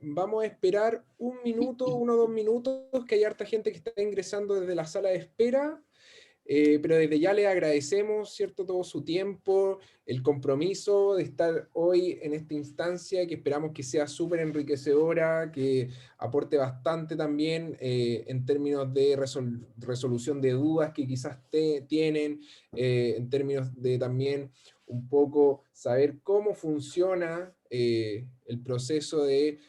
Vamos a esperar un minuto, 1 o 2 minutos, que hay harta gente que está ingresando desde la sala de espera, pero desde ya les agradecemos, ¿cierto?, todo su tiempo, el compromiso de estar hoy en esta instancia, que esperamos que sea súper enriquecedora, que aporte bastante también en términos de resolución de dudas que quizás tienen, en términos de también un poco saber cómo funciona el proceso de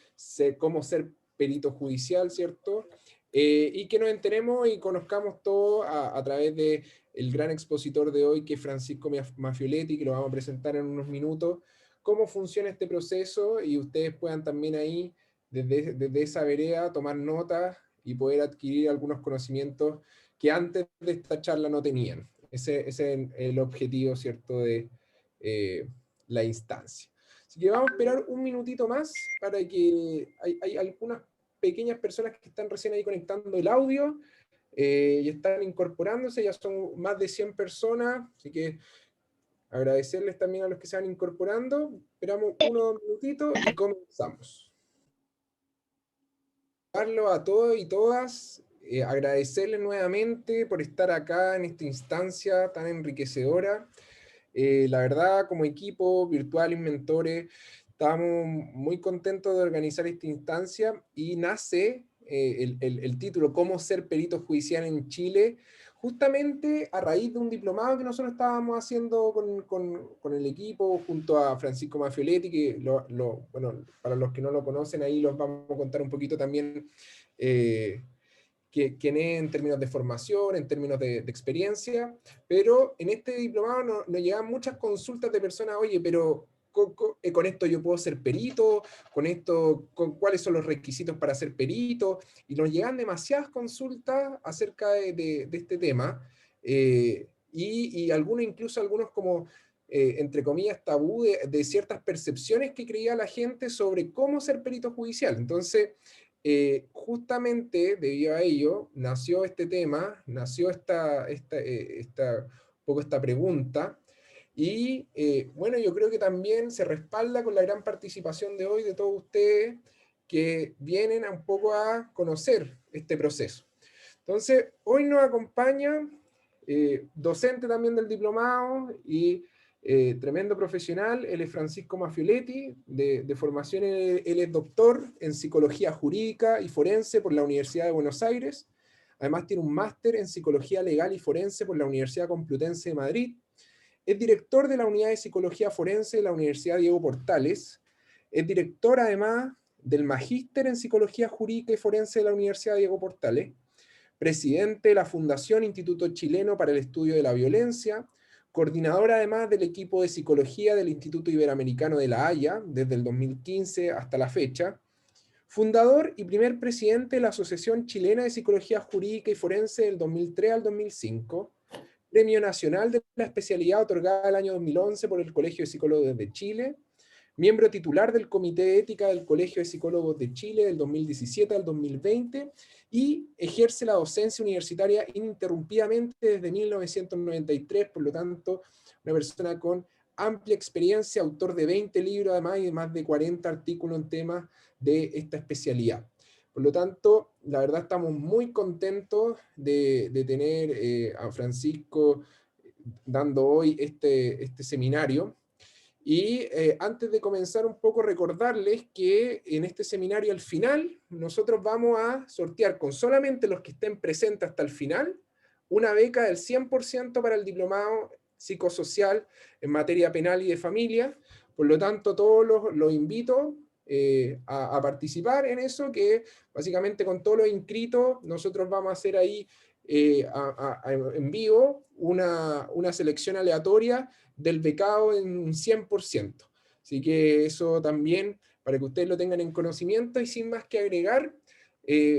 cómo ser perito judicial, ¿cierto? Y que nos enteremos y conozcamos todo a través de el gran expositor de hoy, que es Francisco Mafioletti, que lo vamos a presentar en unos minutos, cómo funciona este proceso, y ustedes puedan también ahí, desde esa vereda, tomar notas y poder adquirir algunos conocimientos que antes de esta charla no tenían. Ese es el objetivo, ¿cierto?, de la instancia. Así que vamos a esperar un minutito más para que hay algunas pequeñas personas que están recién ahí conectando el audio y están incorporándose, ya son más de 100 personas, así que agradecerles también a los que se van incorporando. Esperamos 1 o 2 minutitos y comenzamos. A todos y todas, agradecerles nuevamente por estar acá en esta instancia tan enriquecedora. La verdad, como equipo virtual y mentores, estamos muy contentos de organizar esta instancia, y nace el título, ¿Cómo ser perito judicial en Chile?, justamente a raíz de un diplomado que nosotros estábamos haciendo con el equipo, junto a Francisco Mafioletti, que bueno, para los que no lo conocen, ahí los vamos a contar un poquito también eh, quién es en términos de formación, en términos de experiencia, pero en este diplomado nos llegan muchas consultas de personas, oye, pero con esto yo puedo ser perito, con esto, cuáles son los requisitos para ser perito, y nos llegan demasiadas consultas acerca de este tema, y algunos, incluso algunos como, entre comillas, tabú de ciertas percepciones que creía la gente sobre cómo ser perito judicial. Entonces, justamente debido a ello, nació este tema, nació un poco esta pregunta, y bueno, yo creo que también se respalda con la gran participación de hoy de todos ustedes que vienen un poco a conocer este proceso. Entonces, hoy nos acompaña docente también del diplomado y tremendo profesional. Él es Francisco Mafioletti, de formación él es doctor en psicología jurídica y forense por la Universidad de Buenos Aires. Además tiene un máster en psicología legal y forense por la Universidad Complutense de Madrid. Es director de la unidad de psicología forense de la Universidad Diego Portales. Es director además del magíster en psicología jurídica y forense de la Universidad Diego Portales, presidente de la Fundación Instituto Chileno para el Estudio de la Violencia, coordinador además del equipo de psicología del Instituto Iberoamericano de La Haya desde el 2015 hasta la fecha, fundador y primer presidente de la Asociación Chilena de Psicología Jurídica y Forense del 2003 al 2005, Premio Nacional de la Especialidad otorgada el año 2011 por el Colegio de Psicólogos de Chile, miembro titular del Comité de Ética del Colegio de Psicólogos de Chile del 2017 al 2020, y ejerce la docencia universitaria ininterrumpidamente desde 1993, por lo tanto, una persona con amplia experiencia, autor de 20 libros además y de más de 40 artículos en temas de esta especialidad. Por lo tanto, la verdad estamos muy contentos de tener a Francisco dando hoy este seminario. Y antes de comenzar un poco, recordarles que en este seminario al final nosotros vamos a sortear con solamente los que estén presentes hasta el final una beca del 100% para el diplomado psicosocial en materia penal y de familia. Por lo tanto, todos los invito a participar en eso, que básicamente con todos los inscritos nosotros vamos a hacer ahí en vivo una selección aleatoria del becado en un 100%. Así que eso también, para que ustedes lo tengan en conocimiento, y sin más que agregar,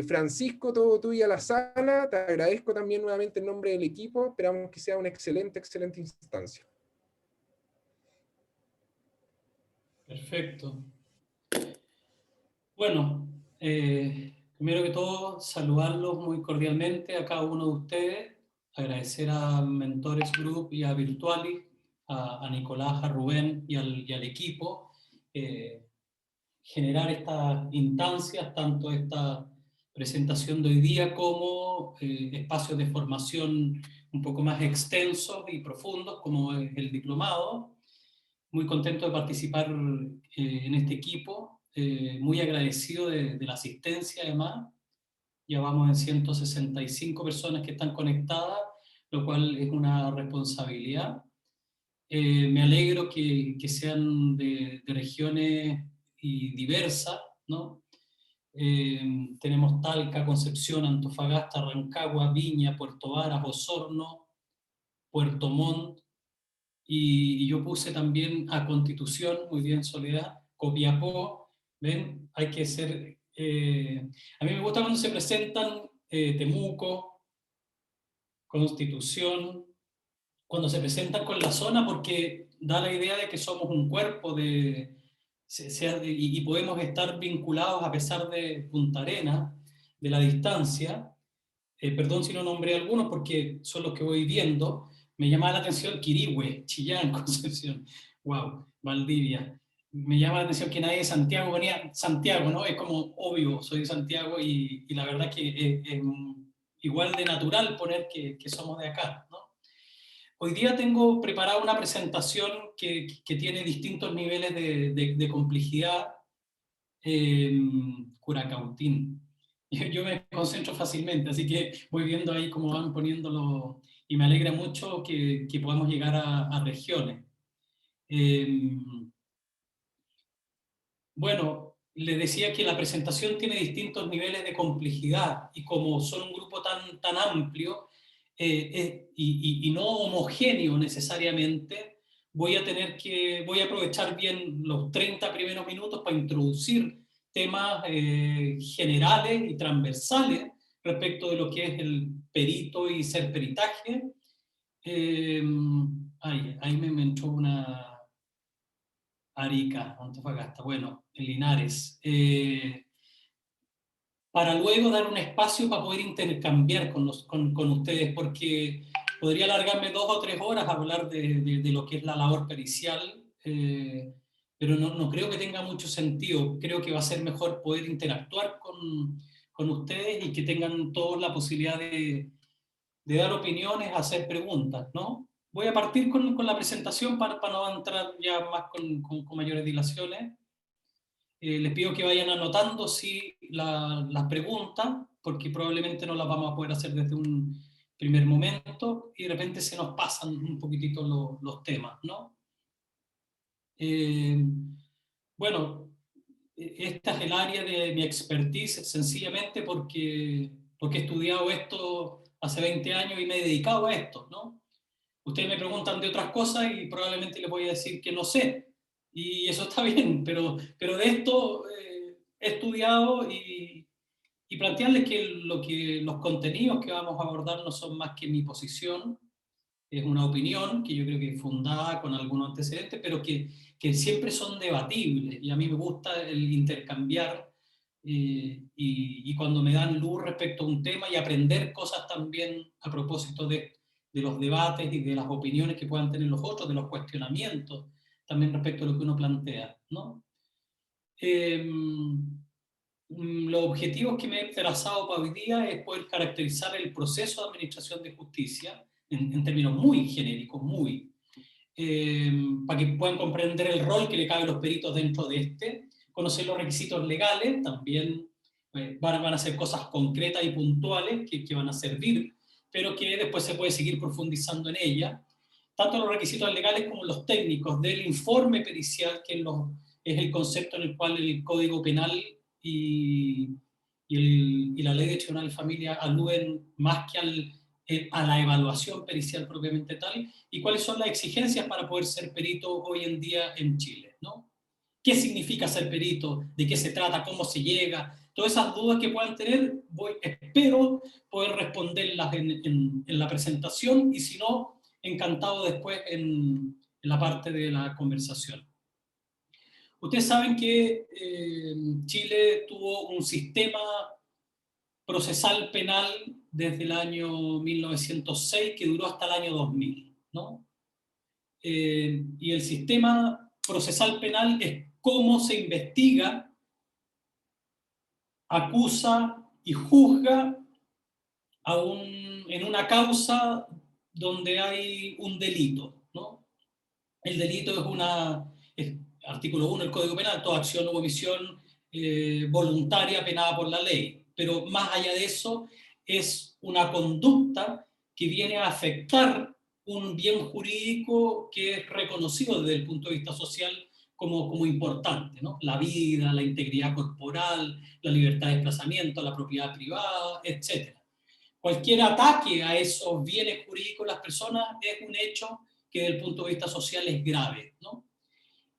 Francisco, todo tuyo a la sala, te agradezco también nuevamente en nombre del equipo, esperamos que sea una excelente instancia. Perfecto. Bueno, primero que todo, saludarlos muy cordialmente a cada uno de ustedes, agradecer a Mentores Group y a Virtuali, a Nicolás, a Rubén y al equipo. generar estas instancias, tanto esta presentación de hoy día como espacios de formación un poco más extensos y profundos, como es el diplomado. Muy contento de participar en este equipo, muy agradecido de la asistencia además. Ya vamos en 165 personas que están conectadas, lo cual es una responsabilidad. Me alegro que sean de regiones y diversas, ¿no? Tenemos Talca, Concepción, Antofagasta, Rancagua, Viña, Puerto Varas, Osorno, Puerto Montt, y yo puse también a Constitución, muy bien Soledad, Copiapó, ¿ven? Hay que ser... a mí me gusta cuando se presentan Temuco, Constitución, cuando se presentan con la zona, porque da la idea de que somos un cuerpo y podemos estar vinculados a pesar de Punta Arenas, de la distancia. Perdón si no nombré algunos porque son los que voy viendo. Me llama la atención Quirihue, Chillán, Concepción, wow, Valdivia. Me llama la atención que nadie de Santiago venía. Santiago, ¿no? Es como obvio, soy de Santiago y la verdad que es igual de natural poner que somos de acá, ¿no? Hoy día tengo preparada una presentación que tiene distintos niveles de complejidad. Curacautín. Yo me concentro fácilmente, así que voy viendo ahí cómo van poniéndolo y me alegra mucho que podamos llegar a regiones. Eh, bueno, le decía que la presentación tiene distintos niveles de complejidad y como son un grupo tan amplio y no homogéneo necesariamente, voy a aprovechar bien los 30 primeros minutos para introducir temas generales y transversales respecto de lo que es el perito y ser peritaje. Eh, ahí me entró una... Arica, Antofagasta, bueno, en Linares, para luego dar un espacio para poder intercambiar con ustedes, porque podría alargarme 2 o 3 horas a hablar de lo que es la labor pericial, pero no creo que tenga mucho sentido. Creo que va a ser mejor poder interactuar con ustedes y que tengan todos la posibilidad de dar opiniones, hacer preguntas, ¿no? Voy a partir con la presentación para no entrar ya más con mayores dilaciones. Les pido que vayan anotando las preguntas, porque probablemente no las vamos a poder hacer desde un primer momento y de repente se nos pasan un poquitito los temas, ¿no? Bueno, esta es el área de mi expertise, sencillamente porque he estudiado esto hace 20 años y me he dedicado a esto, ¿no? Ustedes me preguntan de otras cosas y probablemente les voy a decir que no sé. Y eso está bien, pero de esto he estudiado y plantearles que los contenidos que vamos a abordar no son más que mi posición, es una opinión que yo creo que es fundada con algunos antecedentes, pero que siempre son debatibles. Y a mí me gusta el intercambiar y cuando me dan luz respecto a un tema y aprender cosas también a propósito de los debates y de las opiniones que puedan tener los otros, de los cuestionamientos también respecto a lo que uno plantea, ¿no? Los objetivos que me he trazado para hoy día es poder caracterizar el proceso de administración de justicia en términos muy genéricos, para que puedan comprender el rol que le cabe a los peritos dentro de conocer los requisitos legales, también van a ser cosas concretas y puntuales que van a servir, pero que después se puede seguir profundizando en ellas, tanto los requisitos legales como los técnicos del informe pericial, que es el concepto en el cual el Código Penal y, y la Ley de Tribunal de Familia aluden más que a la evaluación pericial propiamente tal, y cuáles son las exigencias para poder ser perito hoy en día en Chile, ¿no? ¿Qué significa ser perito? ¿De qué se trata? ¿Cómo se llega? Todas esas dudas que puedan tener, espero poder responderlas en la presentación, y si no, encantado después en la parte de la conversación. Ustedes saben que Chile tuvo un sistema procesal penal desde el año 1906 que duró hasta el año 2000, ¿no? Y el sistema procesal penal es cómo se investiga acusa y juzga en una causa donde hay un delito, ¿no? El delito es artículo 1 del Código Penal, toda acción u omisión voluntaria penada por la ley. Pero más allá de eso, es una conducta que viene a afectar un bien jurídico que es reconocido desde el punto de vista social como importante, ¿no? La vida, la integridad corporal, la libertad de desplazamiento, la propiedad privada, etc. Cualquier ataque a esos bienes jurídicos de las personas es un hecho que desde el punto de vista social es grave, ¿no?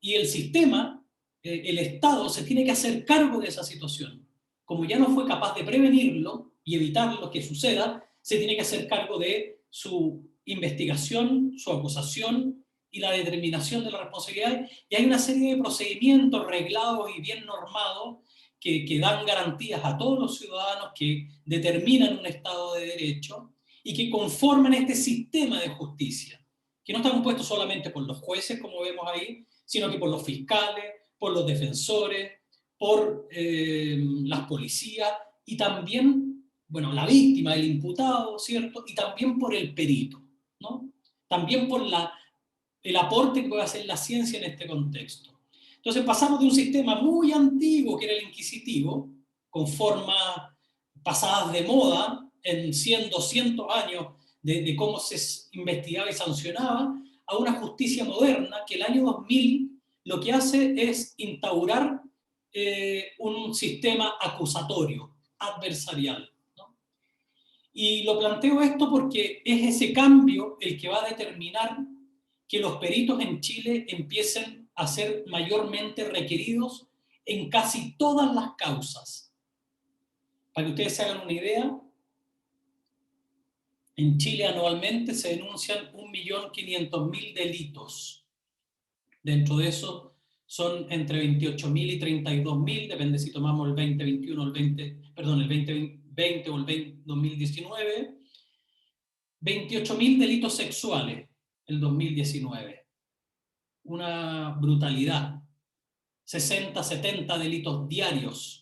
Y el sistema, el Estado, se tiene que hacer cargo de esa situación. Como ya no fue capaz de prevenirlo y evitar lo que suceda, se tiene que hacer cargo de su investigación, su acusación y la determinación de la responsabilidad. Y hay una serie de procedimientos reglados y bien normados que dan garantías a todos los ciudadanos, que determinan un Estado de Derecho y que conforman este sistema de justicia, que no está compuesto solamente por los jueces, como vemos ahí, sino que por los fiscales, por los defensores, por las policías y también, bueno, la víctima, el imputado, ¿cierto? Y también por el perito, ¿no? También por el aporte que puede hacer la ciencia en este contexto. Entonces pasamos de un sistema muy antiguo, que era el inquisitivo, con formas pasadas de moda en 100, 200 años de cómo se investigaba y sancionaba, a una justicia moderna que el año 2000 lo que hace es instaurar un sistema acusatorio, adversarial, ¿no? Y lo planteo esto porque es ese cambio el que va a determinar que los peritos en Chile empiecen a ser mayormente requeridos en casi todas las causas. Para que ustedes se hagan una idea, en Chile anualmente se denuncian 1.500.000 delitos. Dentro de eso son entre 28.000 y 32.000, depende si tomamos el 2021 o el 2020 o el 2019. 28.000 delitos sexuales el 2019. Una brutalidad. 60, 70 delitos diarios.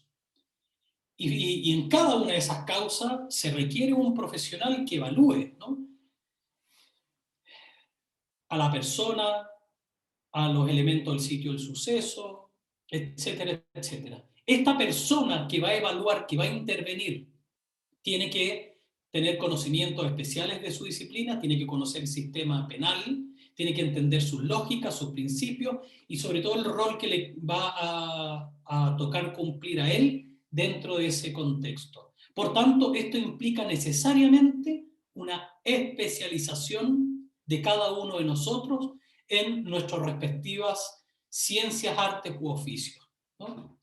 Y en cada una de esas causas se requiere un profesional que evalúe, ¿no? A la persona, a los elementos del sitio del suceso, etcétera, etcétera. Esta persona que va a evaluar, que va a intervenir, tiene que tener conocimientos especiales de su disciplina, tiene que conocer el sistema penal, tiene que entender sus lógicas, sus principios y sobre todo el rol que le va a tocar cumplir a él dentro de ese contexto. Por tanto, esto implica necesariamente una especialización de cada uno de nosotros en nuestras respectivas ciencias, artes u oficios, ¿no?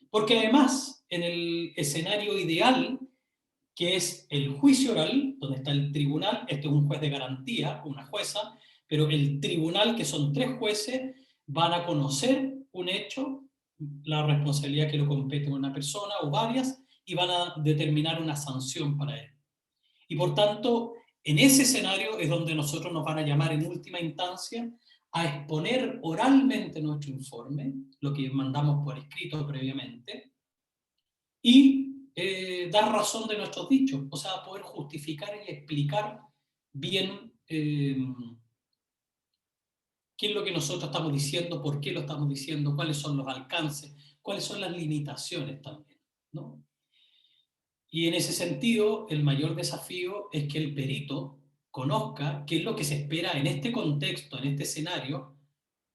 Porque además, en el escenario ideal, que es el juicio oral, donde está el tribunal, este es un juez de garantía, una jueza, pero el tribunal, que son 3 jueces, van a conocer un hecho, la responsabilidad que lo compete a una persona o varias, y van a determinar una sanción para él. Y por tanto, en ese escenario es donde nosotros nos van a llamar en última instancia a exponer oralmente nuestro informe, lo que mandamos por escrito previamente, y dar razón de nuestros dichos, o sea, poder justificar y explicar bien qué es lo que nosotros estamos diciendo, por qué lo estamos diciendo, cuáles son los alcances, cuáles son las limitaciones también, ¿no? Y en ese sentido, el mayor desafío es que el perito conozca qué es lo que se espera en este contexto, en este escenario,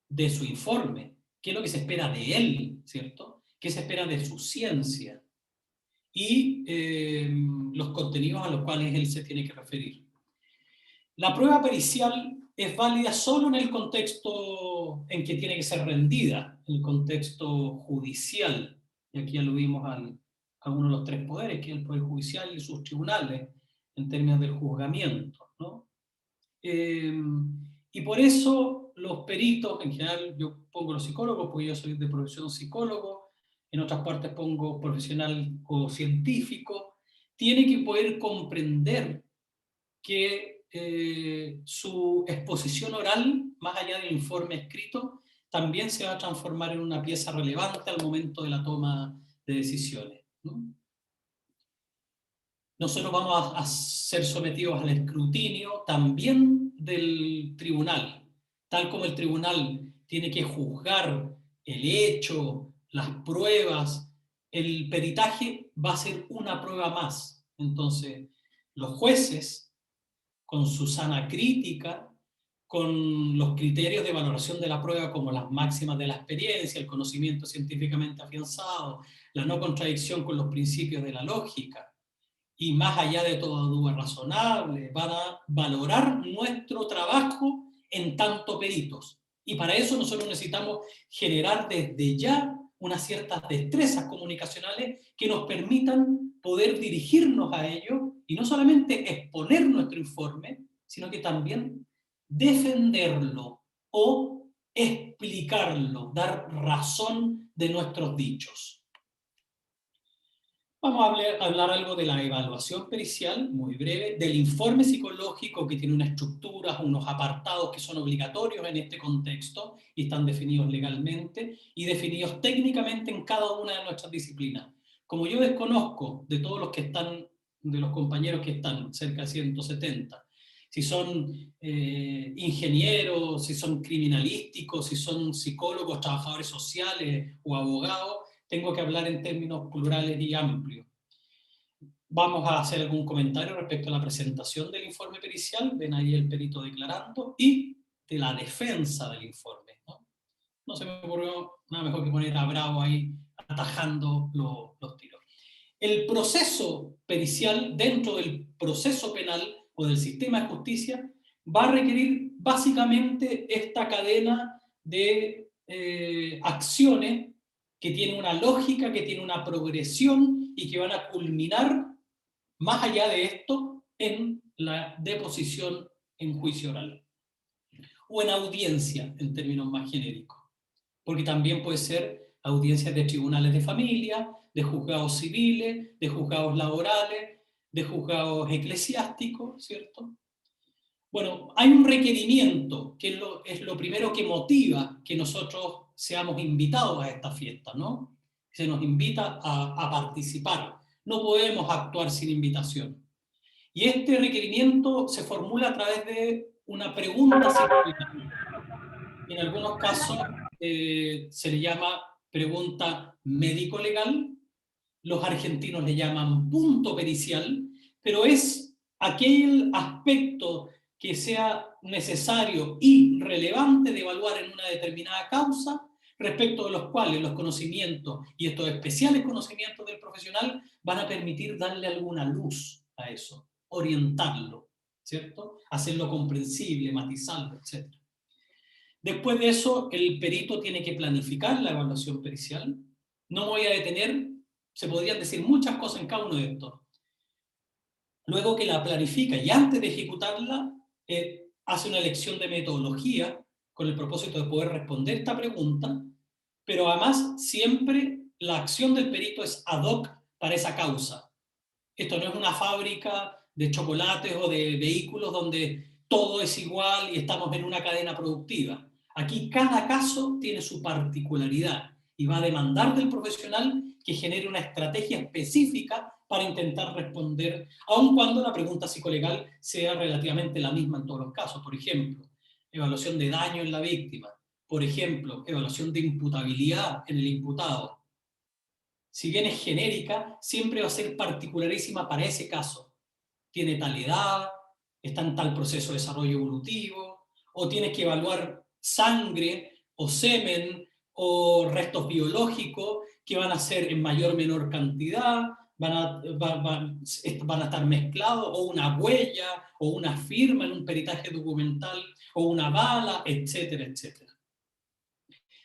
de su informe, qué es lo que se espera de él, ¿cierto? ¿Qué se espera de su ciencia? Y los contenidos a los cuales él se tiene que referir. La prueba pericial es válida solo en el contexto en que tiene que ser rendida, en el contexto judicial. Y aquí aludimos a uno de los 3 poderes, que es el Poder Judicial y sus tribunales, en términos del juzgamiento, ¿no? Y por eso los peritos, en general yo pongo los psicólogos, porque yo soy de profesión psicólogo, en otras partes pongo profesional o científico, tiene que poder comprender que su exposición oral, más allá del informe escrito, también se va a transformar en una pieza relevante al momento de la toma de decisiones, ¿no? nosotros vamos a ser sometidos al escrutinio también del tribunal, tal como el tribunal tiene que juzgar el hecho, las pruebas, el peritaje va a ser una prueba más. Entonces, los jueces, con su sana crítica, con los criterios de valoración de la prueba como las máximas de la experiencia, el conocimiento científicamente afianzado, la no contradicción con los principios de la lógica, y más allá de toda duda razonable, van a valorar nuestro trabajo en tanto peritos. Y para eso nosotros necesitamos generar desde ya unas ciertas destrezas comunicacionales que nos permitan poder dirigirnos a ello y no solamente exponer nuestro informe, sino que también defenderlo o explicarlo, dar razón de nuestros dichos. Vamos a hablar algo de la evaluación pericial, muy breve, del informe psicológico que tiene una estructura, unos apartados que son obligatorios en este contexto y están definidos legalmente y definidos técnicamente en cada una de nuestras disciplinas. Como yo desconozco de todos los que están, de los compañeros que están, cerca de 170, si son ingenieros, si son criminalísticos, si son psicólogos, trabajadores sociales o abogados, tengo que hablar en términos plurales y amplios. Vamos a hacer algún comentario respecto a la presentación del informe pericial, ven ahí el perito declarando, y de la defensa del informe. No se me ocurrió nada mejor que poner a Bravo ahí atajando los tiros. El proceso pericial dentro del proceso penal o del sistema de justicia va a requerir básicamente esta cadena de acciones que tiene una lógica, que tiene una progresión y que van a culminar, más allá de esto, en la deposición en juicio oral. O en audiencia, en términos más genéricos. Porque también puede ser audiencias de tribunales de familia, de juzgados civiles, de juzgados laborales, de juzgados eclesiásticos, ¿cierto? Bueno, hay un requerimiento, que es lo primero que motiva que nosotros seamos invitados a esta fiesta, ¿no? Se nos invita a participar. No podemos actuar sin invitación. Y este requerimiento se formula a través de una pregunta psicológica. En algunos casos se le llama pregunta médico-legal, los argentinos le llaman punto pericial, pero es aquel aspecto que sea necesario y relevante de evaluar en una determinada causa, respecto de los cuales los conocimientos y estos especiales conocimientos del profesional van a permitir darle alguna luz a eso, orientarlo, ¿cierto? Hacerlo comprensible, matizarlo, etc. Después de eso, el perito tiene que planificar la evaluación pericial. No voy a detener, se podrían decir muchas cosas en cada uno de estos. Luego que la planifica y antes de ejecutarla, hace una elección de metodología con el propósito de poder responder esta pregunta, pero además siempre la acción del perito es ad hoc para esa causa. Esto no es una fábrica de chocolates o de vehículos donde todo es igual y estamos en una cadena productiva. Aquí cada caso tiene su particularidad y va a demandar del profesional que genere una estrategia específica para intentar responder, aun cuando la pregunta psicolegal sea relativamente la misma en todos los casos. Por ejemplo, evaluación de daño en la víctima. Por ejemplo, evaluación de imputabilidad en el imputado. Si bien es genérica, siempre va a ser particularísima para ese caso. Tiene tal edad, está en tal proceso de desarrollo evolutivo, o tienes que evaluar sangre o semen o restos biológicos que van a ser en mayor o menor cantidad, van a estar mezclados, o una huella, o una firma en un peritaje documental, o una bala, etcétera, etcétera.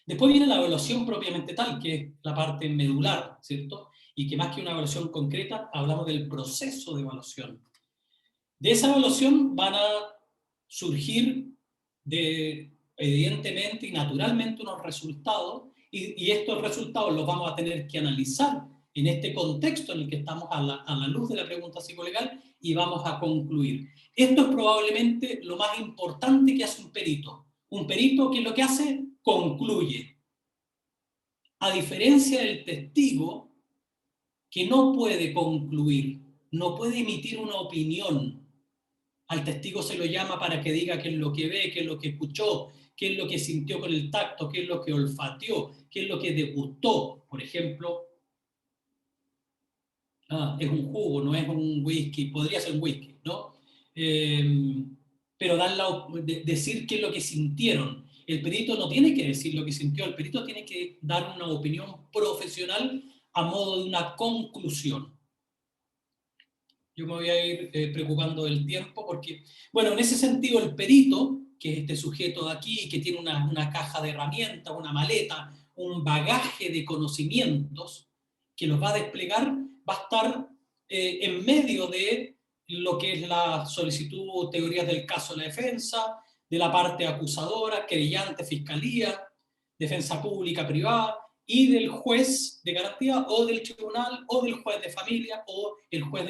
Después viene la evaluación propiamente tal, que es la parte medular, ¿cierto? Y que más que una evaluación concreta, hablamos del proceso de evaluación. De esa evaluación van a surgir evidentemente y naturalmente unos resultados, y estos resultados los vamos a tener que analizar en este contexto en el que estamos a la luz de la pregunta psicolegal y vamos a concluir. Esto es probablemente lo más importante que hace un perito. Un perito que lo que hace, concluye. A diferencia del testigo, que no puede concluir. no puede emitir una opinión. Al testigo se lo llama para que diga qué es lo que ve, qué es lo que escuchó, qué es lo que sintió con el tacto, qué es lo que olfateó, qué es lo que degustó. Por ejemplo, es un jugo, no es un whisky, podría ser un whisky, ¿no? Pero decir qué es lo que sintieron. El perito no tiene que decir lo que sintió, el perito tiene que dar una opinión profesional a modo de una conclusión. Yo me voy a ir preocupando del tiempo porque, bueno, en ese sentido el perito, que es este sujeto de aquí, que tiene una caja de herramientas, una maleta, un bagaje de conocimientos que los va a desplegar, va a estar en medio de lo que es la solicitud o teorías del caso de la defensa, de la parte acusadora, querellante, fiscalía, defensa pública, privada, y del juez de garantía o del tribunal o del juez de familia o el juez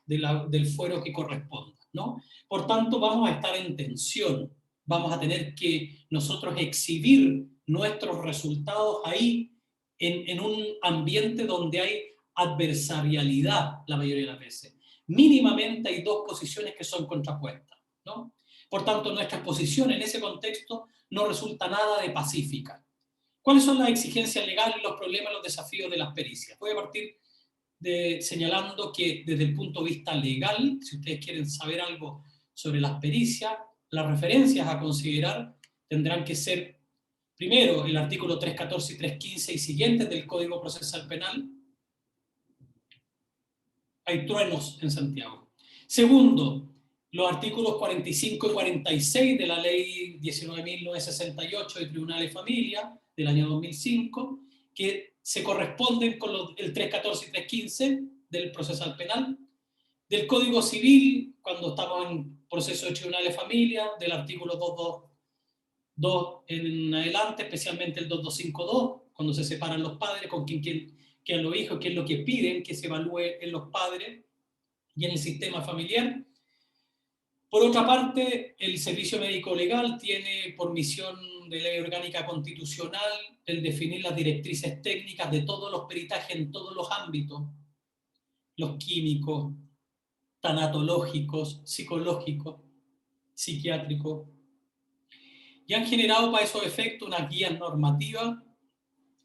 del fuero que corresponda, ¿no? Por tanto, vamos a estar en tensión, vamos a tener que nosotros exhibir nuestros resultados ahí en un ambiente donde hay adversarialidad la mayoría de las veces. Mínimamente hay dos posiciones que son contrapuestas, ¿no? Por tanto, nuestra exposición en ese contexto no resulta nada de pacífica. ¿Cuáles son las exigencias legales, los problemas, los desafíos de las pericias? Voy a partir señalando que desde el punto de vista legal, si ustedes quieren saber algo sobre las pericias, las referencias a considerar tendrán que ser, primero, el artículo 314 y 315 y siguientes del Código Procesal Penal. Hay truenos en Santiago. Segundo, los artículos 45 y 46 de la Ley 19.968 de Tribunales de Familia del año 2005, que se corresponden con el 314 y 315 del procesal penal, del Código Civil, cuando estamos en proceso de tribunal de familia, del artículo 222 en adelante, especialmente el 2252, cuando se separan los padres, con quién quedan los hijos, qué es lo que piden que se evalúe en los padres y en el sistema familiar. Por otra parte, el Servicio Médico Legal tiene por misión de ley orgánica constitucional el definir las directrices técnicas de todos los peritajes en todos los ámbitos, los químicos, tanatológicos, psicológicos, psiquiátricos, y han generado para esos efectos unas guías normativas.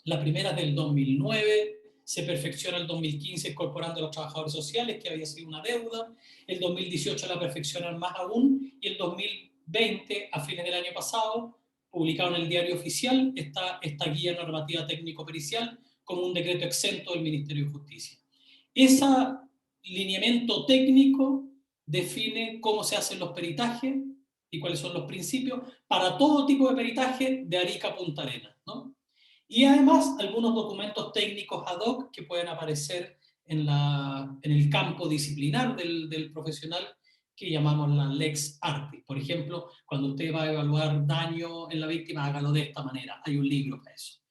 La primera es del 2009, se perfecciona el 2015 incorporando a los trabajadores sociales, que había sido una deuda, el 2018 la perfeccionan más aún, y el 2020, a fines del año pasado, publicado en el Diario Oficial, está esta guía normativa técnico-pericial como un decreto exento del Ministerio de Justicia. Ese lineamiento técnico define cómo se hacen los peritajes y cuáles son los principios para todo tipo de peritaje de Arica a Punta Arenas, ¿no? Y además algunos documentos técnicos ad hoc que pueden aparecer en el campo disciplinar del profesional que llamamos la lex artis. Por ejemplo, cuando usted va a evaluar daño en la víctima, hágalo de esta manera. Hay un libro para eso.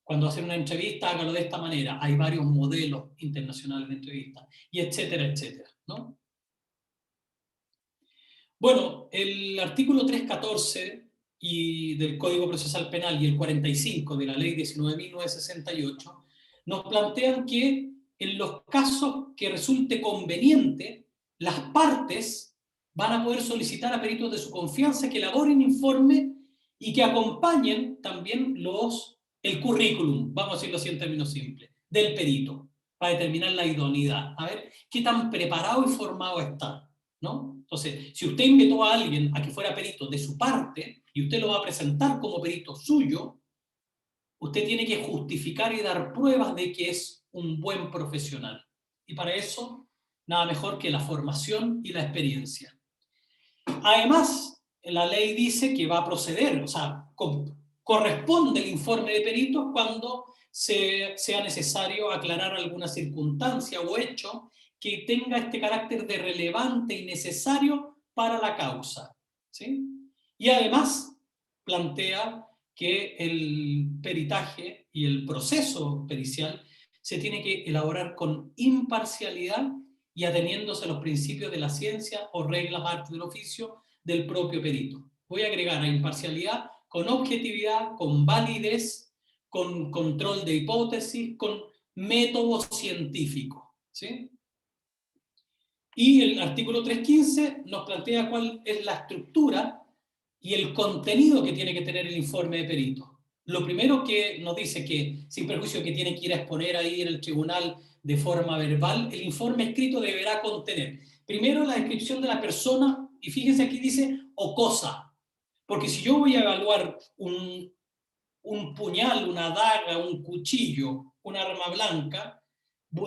Cuando hace una entrevista, hágalo de esta manera. Hay varios modelos internacionales de entrevista, y etcétera, etcétera, ¿no? Bueno, el artículo 314 del Código Procesal Penal y el 45 de la Ley 19.968 nos plantean que en los casos que resulte conveniente, las partes van a poder solicitar a peritos de su confianza que elaboren informe y que acompañen también el currículum, vamos a decirlo así en términos simples, del perito, para determinar la idoneidad. A ver qué tan preparado y formado está, ¿no? Entonces, si usted invitó a alguien a que fuera perito de su parte y usted lo va a presentar como perito suyo, usted tiene que justificar y dar pruebas de que es un buen profesional. Y para eso, nada mejor que la formación y la experiencia. Además, la ley dice que va a proceder, o sea, corresponde el informe de peritos cuando sea necesario aclarar alguna circunstancia o hecho que tenga este carácter de relevante y necesario para la causa, ¿sí? Y además plantea que el peritaje y el proceso pericial se tiene que elaborar con imparcialidad y ateniéndose a los principios de la ciencia o reglas artes del oficio del propio perito. Voy a agregar a imparcialidad con objetividad, con validez, con control de hipótesis, con método científico, ¿sí? Y el artículo 315 nos plantea cuál es la estructura y el contenido que tiene que tener el informe de perito. Lo primero que nos dice que, sin perjuicio que tiene que ir a exponer ahí en el tribunal de forma verbal, el informe escrito deberá contener, primero, la descripción de la persona, y fíjense aquí dice, o cosa, porque si yo voy a evaluar un puñal, una daga, un cuchillo, un arma blanca,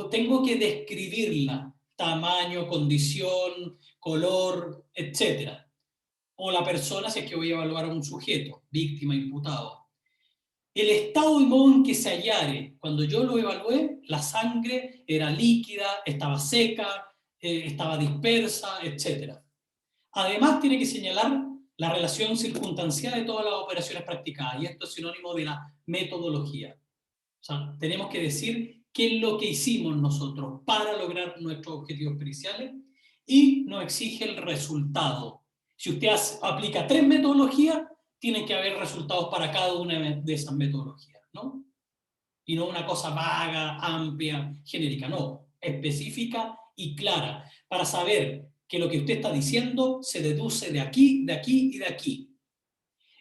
tengo que describirla, tamaño, condición, color, etc. O la persona, si es que voy a evaluar a un sujeto, víctima, imputado. El estado y modo en que se hallare, cuando yo lo evalué, la sangre era líquida, estaba seca, estaba dispersa, etc. Además, tiene que señalar la relación circunstancial de todas las operaciones practicadas, y esto es sinónimo de la metodología. O sea, tenemos que decir qué es lo que hicimos nosotros para lograr nuestros objetivos periciales y nos exige el resultado. Si usted aplica 3 metodologías, tienen que haber resultados para cada una de esas metodologías, ¿no? Y no una cosa vaga, amplia, genérica, no, específica y clara, para saber que lo que usted está diciendo se deduce de aquí, de aquí y de aquí.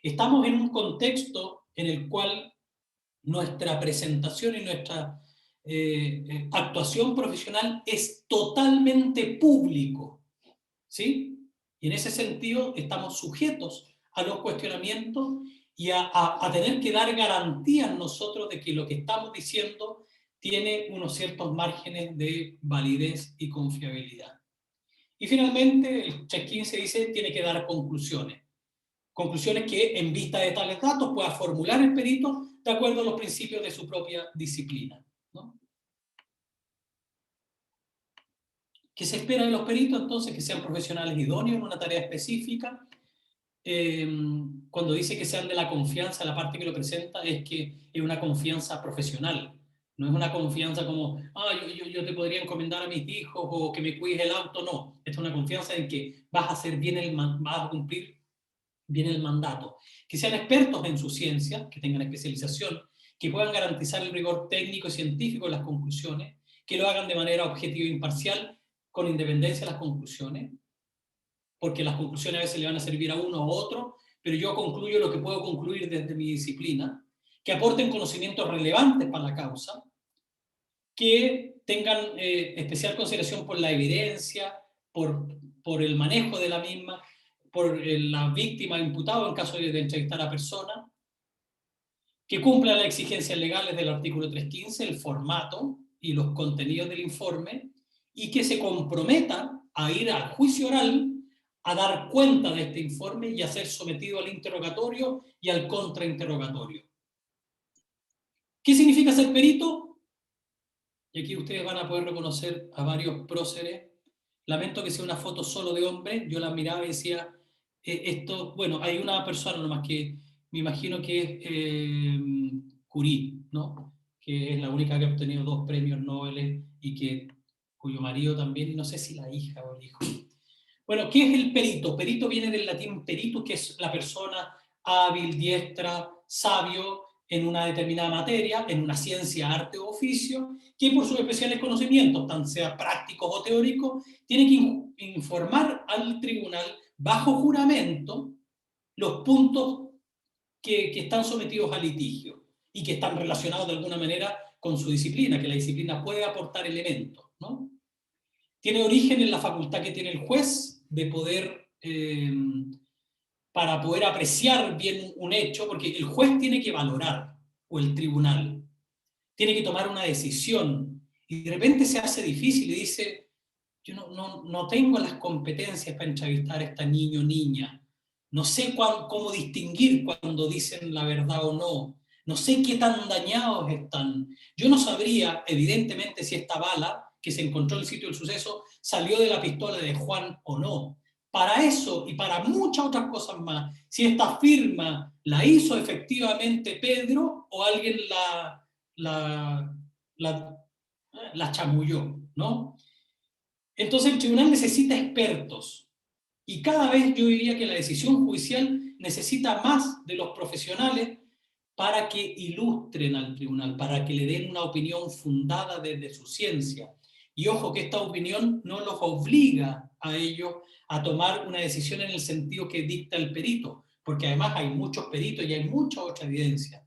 Estamos en un contexto en el cual nuestra presentación y nuestra actuación profesional es totalmente público, ¿sí? Y en ese sentido estamos sujetos a los cuestionamientos y a tener que dar garantías nosotros de que lo que estamos diciendo tiene unos ciertos márgenes de validez y confiabilidad. Y finalmente, el 315 dice tiene que dar conclusiones. Conclusiones que, en vista de tales datos, pueda formular el perito de acuerdo a los principios de su propia disciplina, ¿no? ¿Qué se espera de los peritos, entonces? Que sean profesionales idóneos en una tarea específica. Cuando dice que sean de la confianza, la parte que lo presenta es que es una confianza profesional. No es una confianza como, yo te podría encomendar a mis hijos o que me cuides el auto. No, es una confianza en que vas a hacer bien vas a cumplir bien el mandato. Que sean expertos en su ciencia, que tengan especialización, que puedan garantizar el rigor técnico y científico de las conclusiones, que lo hagan de manera objetiva e imparcial, con independencia de las conclusiones, porque las conclusiones a veces le van a servir a uno u otro, pero yo concluyo lo que puedo concluir desde mi disciplina, que aporten conocimientos relevantes para la causa, que tengan especial consideración por la evidencia, por el manejo de la misma, por la víctima imputado en caso de entrevistar a personas, que cumplan las exigencias legales del artículo 315, el formato y los contenidos del informe, y que se comprometa a ir al juicio oral a dar cuenta de este informe y a ser sometido al interrogatorio y al contrainterrogatorio. ¿Qué significa ser perito? Y aquí ustedes van a poder reconocer a varios próceres. Lamento que sea una foto solo de hombre. Yo la miraba y decía, esto, bueno, hay una persona nomás que me imagino que es Curie, ¿no? Que es la única que ha obtenido 2 premios Nobel y cuyo marido también, y no sé si la hija o el hijo. Bueno, ¿qué es el perito? Perito viene del latín peritus, que es la persona hábil, diestra, sabio en una determinada materia, en una ciencia, arte o oficio, que por sus especiales conocimientos, tan sea prácticos o teóricos, tiene que informar al tribunal bajo juramento los puntos que están sometidos a litigio y que están relacionados de alguna manera con su disciplina, que la disciplina puede aportar elementos, ¿no? Tiene origen en la facultad que tiene el juez de poder, para poder apreciar bien un hecho, porque el juez tiene que valorar, o el tribunal, tiene que tomar una decisión, y de repente se hace difícil y dice, yo no tengo las competencias para entrevistar a esta niño o niña, no sé cómo distinguir cuando dicen la verdad o no, no sé qué tan dañados están, yo no sabría, evidentemente, si esta bala que se encontró en el sitio del suceso salió de la pistola de Juan o no. Para eso y para muchas otras cosas más, si esta firma la hizo efectivamente Pedro o alguien la chamulló, ¿no? Entonces el tribunal necesita expertos y cada vez yo diría que la decisión judicial necesita más de los profesionales para que ilustren al tribunal, para que le den una opinión fundada desde su ciencia. Y ojo que esta opinión no los obliga a ellos a tomar una decisión en el sentido que dicta el perito, porque además hay muchos peritos y hay mucha otra evidencia.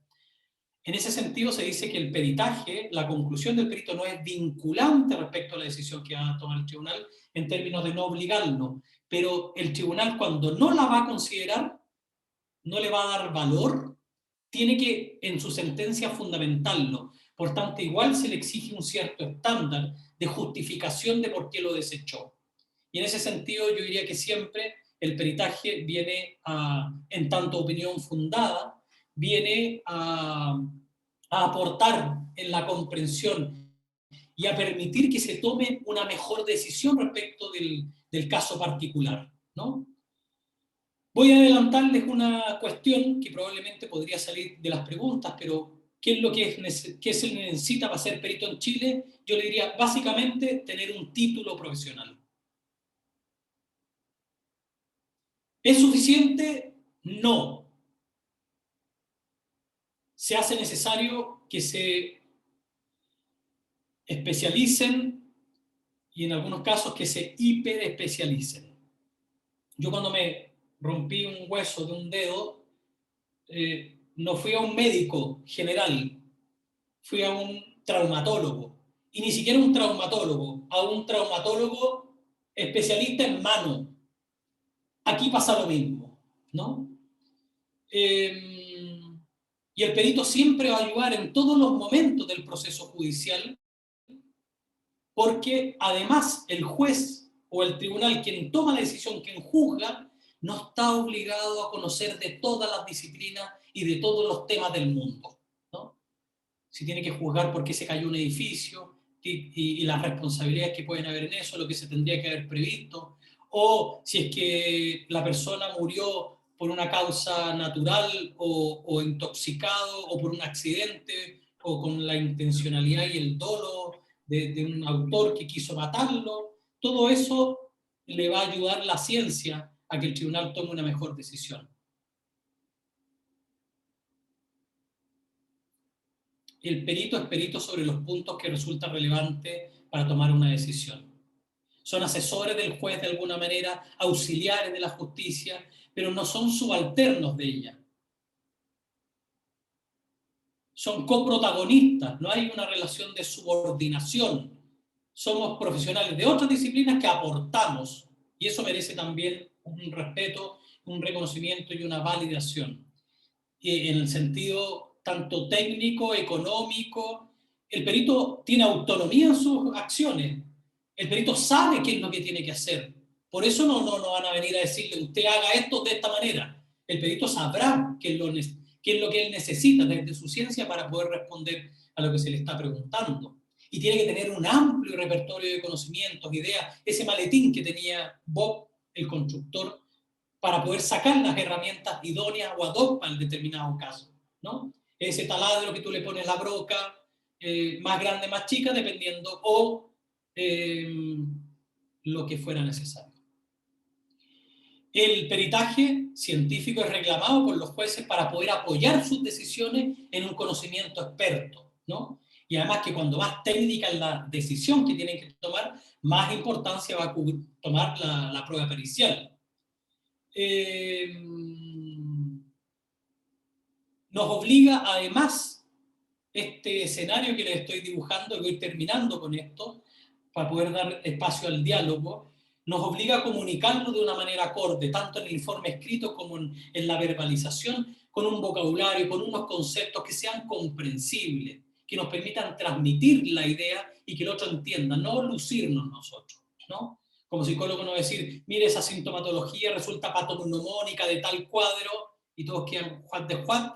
En ese sentido se dice que el peritaje, la conclusión del perito no es vinculante respecto a la decisión que va a tomar el tribunal en términos de no obligarlo, pero el tribunal cuando no la va a considerar, no le va a dar valor, tiene que en su sentencia fundamentarlo. Por tanto, igual se le exige un cierto estándar de justificación de por qué lo desechó. Y en ese sentido yo diría que siempre el peritaje viene en tanto opinión fundada, viene a aportar en la comprensión y a permitir que se tome una mejor decisión respecto del caso particular, ¿no? Voy a adelantarles una cuestión que probablemente podría salir de las preguntas, pero ¿qué es lo que se necesita para ser perito en Chile? Yo le diría, básicamente, tener un título profesional. ¿Es suficiente? No. Se hace necesario que se especialicen y en algunos casos que se hiperespecialicen. Yo cuando me rompí un hueso de un dedo, no fui a un médico general, fui a un traumatólogo. Y ni siquiera un traumatólogo, a un traumatólogo especialista en mano. Aquí pasa lo mismo, ¿no? Y el perito siempre va a ayudar en todos los momentos del proceso judicial, porque además el juez o el tribunal, quien toma la decisión, quien juzga, no está obligado a conocer de todas las disciplinas y de todos los temas del mundo, ¿no? Si tiene que juzgar por qué se cayó un edificio y las responsabilidades que pueden haber en eso, lo que se tendría que haber previsto, o si es que la persona murió por una causa natural o intoxicado o por un accidente o con la intencionalidad y el dolo de un autor que quiso matarlo, todo eso le va a ayudar la ciencia a que el tribunal tome una mejor decisión. El perito es perito sobre los puntos que resulta relevante para tomar una decisión. Son asesores del juez de alguna manera, auxiliares de la justicia, pero no son subalternos de ella. Son coprotagonistas, no hay una relación de subordinación. Somos profesionales de otras disciplinas que aportamos, y eso merece también un respeto, un reconocimiento y una validación. Y en el sentido tanto técnico, económico, el perito tiene autonomía en sus acciones. El perito sabe qué es lo que tiene que hacer. Por eso no van a venir a decirle, usted haga esto de esta manera. El perito sabrá qué es lo que él necesita desde su ciencia para poder responder a lo que se le está preguntando. Y tiene que tener un amplio repertorio de conocimientos, ideas, ese maletín que tenía Bob, el constructor, para poder sacar las herramientas idóneas o ad hoc para el determinado caso, ¿no? Ese taladro que tú le pones la broca, más grande, más chica, dependiendo, o lo que fuera necesario. El peritaje científico es reclamado por los jueces para poder apoyar sus decisiones en un conocimiento experto, ¿no? Y además que cuando más técnica es la decisión que tienen que tomar, más importancia va a tomar la prueba pericial. Nos obliga además este escenario que les estoy dibujando, y voy terminando con esto, para poder dar espacio al diálogo, nos obliga a comunicarlo de una manera acorde, tanto en el informe escrito como en la verbalización, con un vocabulario, con unos conceptos que sean comprensibles, que nos permitan transmitir la idea y que el otro entienda, no lucirnos nosotros, ¿no? Como psicólogo no decir, mire, esa sintomatología resulta patognomónica de tal cuadro, y todos quedan what de what.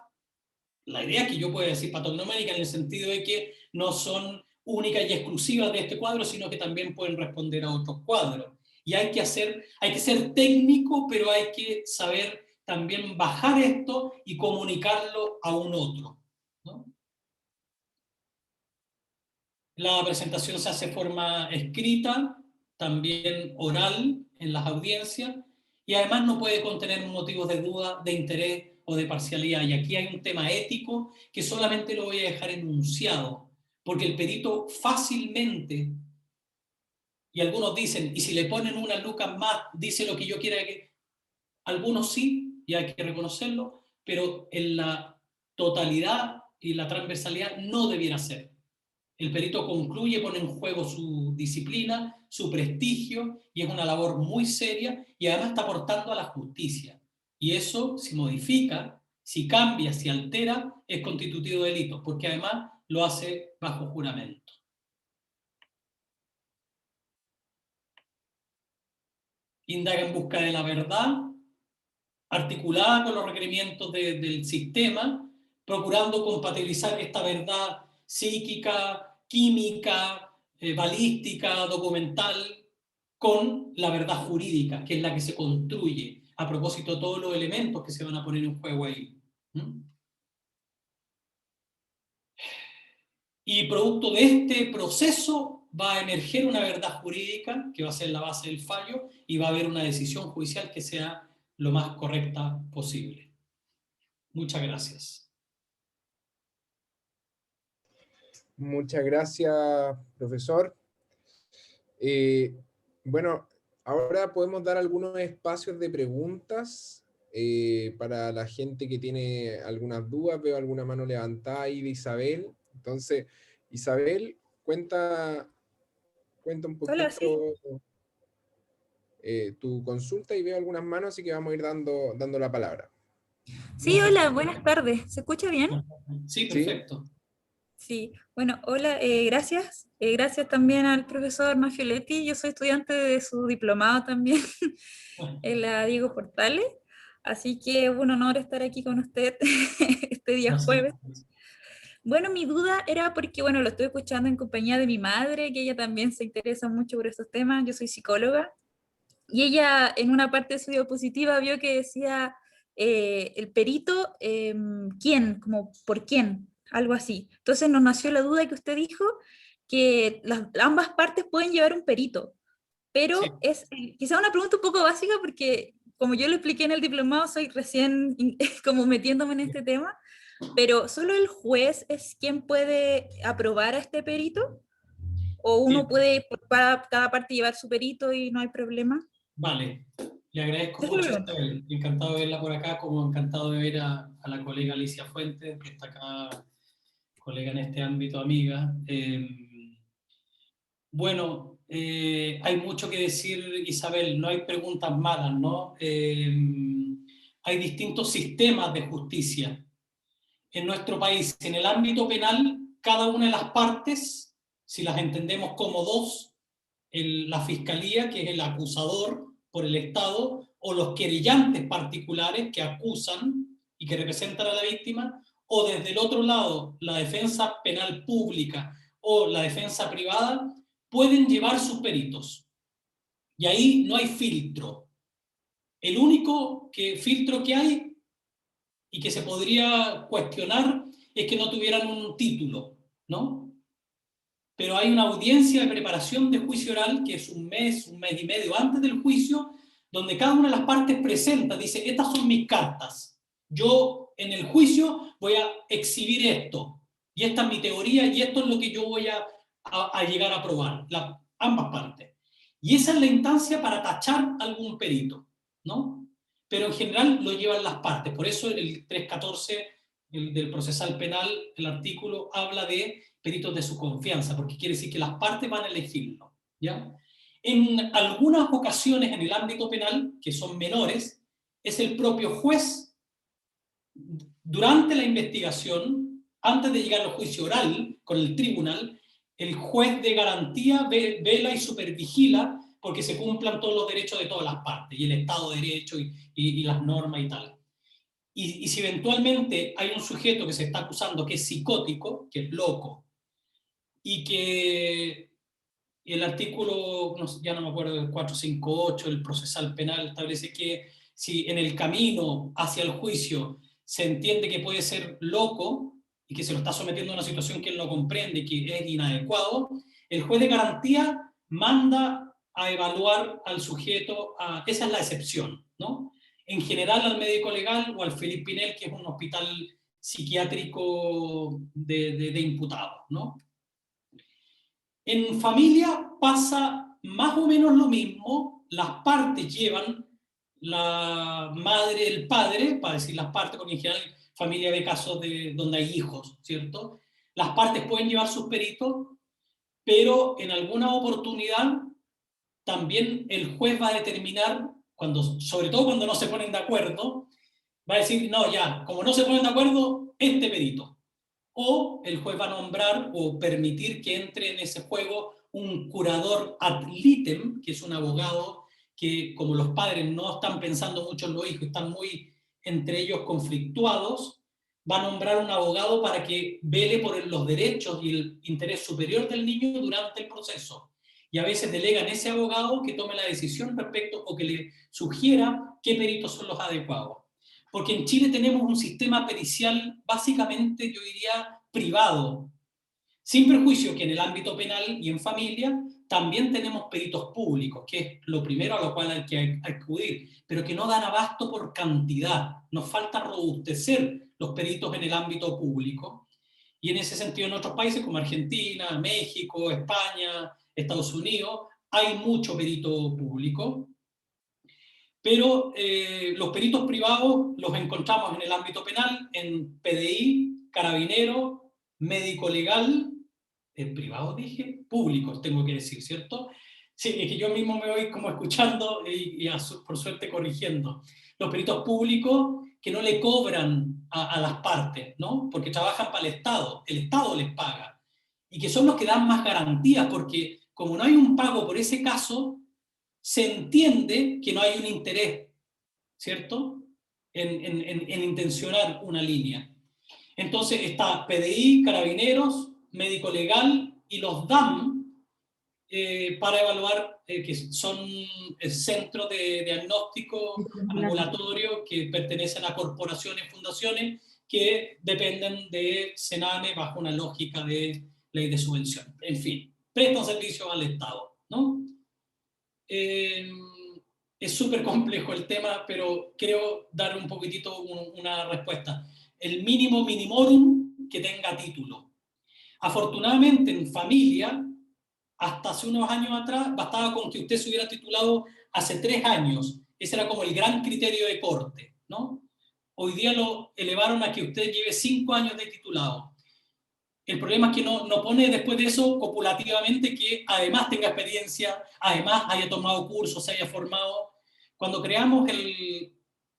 La idea es que yo pueda decir patognomónica en el sentido de que no son únicas y exclusivas de este cuadro, sino que también pueden responder a otros cuadros. Y hay que ser técnico, pero hay que saber también bajar esto y comunicarlo a un otro, ¿no? La presentación se hace de forma escrita, también oral en las audiencias, y además no puede contener motivos de duda, de interés o de parcialidad. Y aquí hay un tema ético que solamente lo voy a dejar enunciado, porque el perito fácilmente y algunos dicen, y si le ponen unas lucas más, dice lo que yo quiera que... Algunos sí, y hay que reconocerlo, pero en la totalidad y la transversalidad no debiera ser. El perito concluye, pone en juego su disciplina, su prestigio, y es una labor muy seria, y además está aportando a la justicia. Y eso, si modifica, si cambia, si altera, es constitutivo de delito, porque además lo hace bajo juramento. Indaga en busca de la verdad, articulada con los requerimientos del sistema, procurando compatibilizar esta verdad psíquica, química, balística, documental, con la verdad jurídica, que es la que se construye a propósito de todos los elementos que se van a poner en juego ahí. Y producto de este proceso va a emerger una verdad jurídica que va a ser la base del fallo, y va a haber una decisión judicial que sea lo más correcta posible. Muchas gracias. Muchas gracias, profesor. Bueno, ahora podemos dar algunos espacios de preguntas para la gente que tiene algunas dudas. Veo alguna mano levantada ahí de Isabel. Entonces, Isabel, cuenta un Hola, sí. poquito tu consulta, y veo algunas manos, así que vamos a ir dando la palabra. Sí, hola, buenas tardes. ¿Se escucha bien? Sí, ¿Sí? perfecto. Sí, bueno, hola, gracias. Gracias también al profesor Mafioletti. Yo soy estudiante de su diplomado también en la Diego Portales. Así que un honor estar aquí con usted este día jueves. Bueno, mi duda era porque, bueno, lo estoy escuchando en compañía de mi madre, que ella también se interesa mucho por estos temas. Yo soy psicóloga. Y ella en una parte de su diapositiva vio que decía el perito, ¿quién? Como, ¿por quién? Algo así. Entonces nos nació la duda que usted dijo que ambas partes pueden llevar un perito, Sí. pero es quizá una pregunta un poco básica porque como yo lo expliqué en el diplomado, soy recién como metiéndome en este tema, pero ¿solo el juez es quien puede aprobar a este perito? ¿O uno puede para cada parte llevar su perito y no hay problema? Vale, le agradezco Esa es la mucho, pregunta. Isabel. Encantado de verla por acá, como encantado de ver a la colega Alicia Fuentes, que está acá, colega en este ámbito, amiga. Bueno, hay mucho que decir, Isabel, no hay preguntas malas, ¿no? Hay distintos sistemas de justicia. En nuestro país, en el ámbito penal, cada una de las partes, si las entendemos como dos, la fiscalía, que es el acusador por el Estado, o los querellantes particulares que acusan y que representan a la víctima, o desde el otro lado, la defensa penal pública o la defensa privada, pueden llevar sus peritos. Y ahí no hay filtro. El único filtro que hay y que se podría cuestionar es que no tuvieran un título, ¿no? Pero hay una audiencia de preparación de juicio oral, que es un mes y medio antes del juicio, donde cada una de las partes presenta, dice, estas son mis cartas. Yo en el juicio voy a exhibir esto, y esta es mi teoría, y esto es lo que yo voy a llegar a probar, ambas partes. Y esa es la instancia para tachar algún perito, ¿no? Pero en general lo llevan las partes. Por eso el 314 del procesal penal, el artículo, habla de peritos de su confianza, porque quiere decir que las partes van a elegirlo, ¿ya? En algunas ocasiones en el ámbito penal, que son menores, es el propio juez, durante la investigación, antes de llegar al juicio oral con el tribunal, el juez de garantía vela y supervigila porque se cumplan todos los derechos de todas las partes, y el Estado de Derecho y las normas y tal. Y si eventualmente hay un sujeto que se está acusando que es psicótico, que es loco, y que el artículo, ya no me acuerdo, del 458 del procesal penal establece que si en el camino hacia el juicio se entiende que puede ser loco y que se lo está sometiendo a una situación que él no comprende y que es inadecuado, el juez de garantía manda a evaluar al sujeto, esa es la excepción, ¿no? En general al médico legal o al Felipe Pinel, que es un hospital psiquiátrico de imputados, ¿no? En familia pasa más o menos lo mismo, las partes llevan la madre, el padre, para decir las partes, porque en general familia de casos donde hay hijos, ¿cierto? Las partes pueden llevar sus peritos, pero en alguna oportunidad también el juez va a determinar, sobre todo cuando no se ponen de acuerdo, va a decir, no, ya, como no se ponen de acuerdo, este perito. O el juez va a nombrar o permitir que entre en ese juego un curador ad litem, que es un abogado que, como los padres no están pensando mucho en los hijos, están muy entre ellos conflictuados, va a nombrar un abogado para que vele por los derechos y el interés superior del niño durante el proceso. Y a veces delegan ese abogado que tome la decisión respecto o que le sugiera qué peritos son los adecuados. Porque en Chile tenemos un sistema pericial básicamente, yo diría, privado. Sin perjuicio que en el ámbito penal y en familia también tenemos peritos públicos, que es lo primero a lo cual hay que acudir, pero que no dan abasto por cantidad. Nos falta robustecer los peritos en el ámbito público. Y en ese sentido, en otros países como Argentina, México, España, Estados Unidos, hay mucho perito público. Pero los peritos privados los encontramos en el ámbito penal, en PDI, carabinero, médico legal, privado dije, públicos tengo que decir, ¿cierto? Sí, es que yo mismo me voy como escuchando y por suerte corrigiendo. Los peritos públicos que no le cobran a las partes, ¿no? Porque trabajan para el Estado les paga. Y que son los que dan más garantías, porque como no hay un pago por ese caso, se entiende que no hay un interés, ¿cierto?, en intencionar una línea. Entonces está PDI, Carabineros, Médico Legal y los DAM para evaluar, que son el centro de diagnóstico ambulatorio que pertenecen a corporaciones, fundaciones que dependen de Sename bajo una lógica de ley de subvención. En fin, prestan servicio al Estado, ¿no? Es súper complejo el tema, pero creo dar un poquitito una respuesta. El mínimo minimorum que tenga título. Afortunadamente en familia, hasta hace unos años atrás, bastaba con que usted se hubiera titulado hace 3 años. Ese era como el gran criterio de corte, ¿no? Hoy día lo elevaron a que usted lleve 5 años de titulado. El problema es que no pone después de eso copulativamente que además tenga experiencia, además haya tomado cursos, se haya formado. Cuando creamos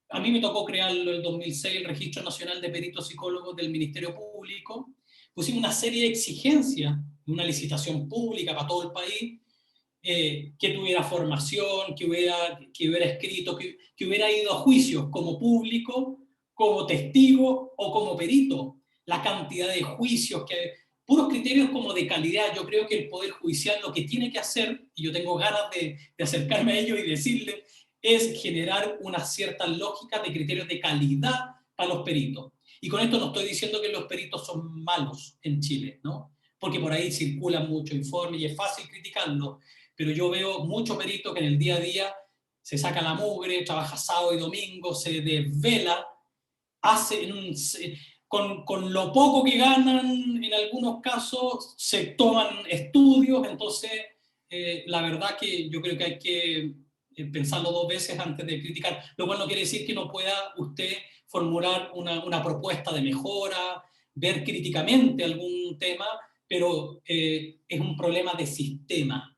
a mí me tocó crearlo en el 2006, el Registro Nacional de Peritos Psicólogos del Ministerio Público, pusimos una serie de exigencias, una licitación pública para todo el país, que tuviera formación, que hubiera escrito, que hubiera ido a juicios como público, como testigo o como perito. La cantidad de juicios, puros criterios como de calidad. Yo creo que el Poder Judicial lo que tiene que hacer, y yo tengo ganas de acercarme a ellos y decirle, es generar una cierta lógica de criterios de calidad para los peritos. Y con esto no estoy diciendo que los peritos son malos en Chile, ¿no? Porque por ahí circulan muchos informes y es fácil criticarlo, pero yo veo mucho perito que en el día a día se saca la mugre, trabaja sábado y domingo, se desvela, con lo poco que ganan, en algunos casos se toman estudios. Entonces la verdad que yo creo que hay que pensarlo 2 veces antes de criticar, lo cual no quiere decir que no pueda usted formular una propuesta de mejora, ver críticamente algún tema, pero es un problema de sistema.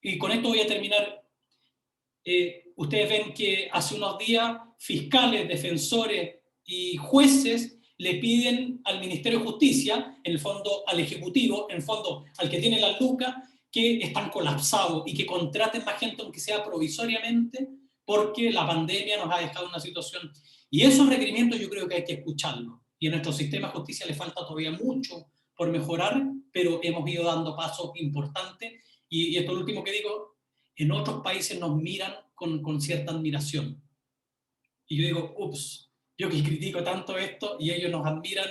Y con esto voy a terminar. Ustedes ven que hace unos días fiscales, defensores y jueces le piden al Ministerio de Justicia, en el fondo al Ejecutivo, en el fondo al que tiene la lucas, que están colapsados y que contraten más gente, aunque sea provisoriamente, porque la pandemia nos ha dejado una situación. Y esos requerimientos yo creo que hay que escucharlos. Y en nuestro sistema de justicia le falta todavía mucho por mejorar, pero hemos ido dando pasos importantes. Y esto es lo último que digo, en otros países nos miran con cierta admiración. Y yo digo, ups, yo que critico tanto esto y ellos nos admiran,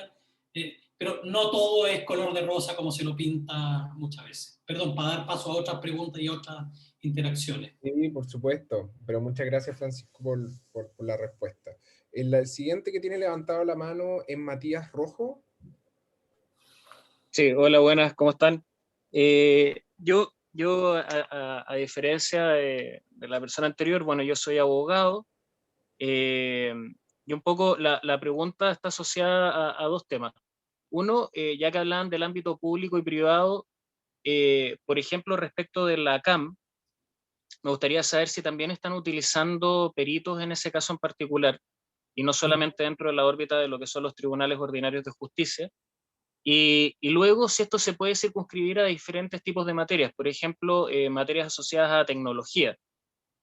pero no todo es color de rosa como se lo pinta muchas veces. Perdón, para dar paso a otras preguntas y otras interacciones. Sí, por supuesto, pero muchas gracias, Francisco, por la respuesta. El siguiente que tiene levantado la mano es Matías Rojo. Sí, hola, buenas, ¿cómo están? Yo Yo, a diferencia de la persona anterior, bueno, yo soy abogado, y un poco la pregunta está asociada a dos temas. Uno, ya que hablan del ámbito público y privado, por ejemplo, respecto de la CAM, me gustaría saber si también están utilizando peritos en ese caso en particular, y no solamente dentro de la órbita de lo que son los tribunales ordinarios de justicia. Y luego, si esto se puede circunscribir a diferentes tipos de materias, por ejemplo, materias asociadas a tecnología.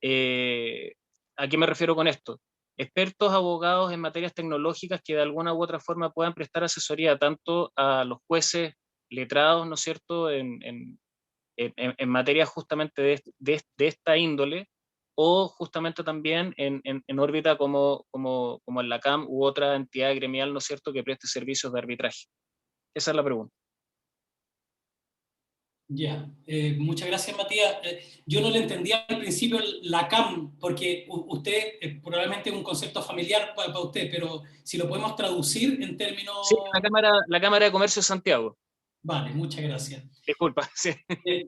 Eh, ¿A qué me refiero con esto? Expertos abogados en materias tecnológicas que de alguna u otra forma puedan prestar asesoría tanto a los jueces letrados, ¿no es cierto?, en materias justamente de esta índole, o justamente también en órbita como en la CAM u otra entidad gremial, ¿no es cierto?, que preste servicios de arbitraje. Esa es la pregunta. Ya, muchas gracias, Matías. Yo no le entendía al principio la CAM, porque usted probablemente es un concepto familiar para usted, pero si lo podemos traducir en términos... Sí, la Cámara de Comercio de Santiago. Vale, muchas gracias. Disculpa, sí.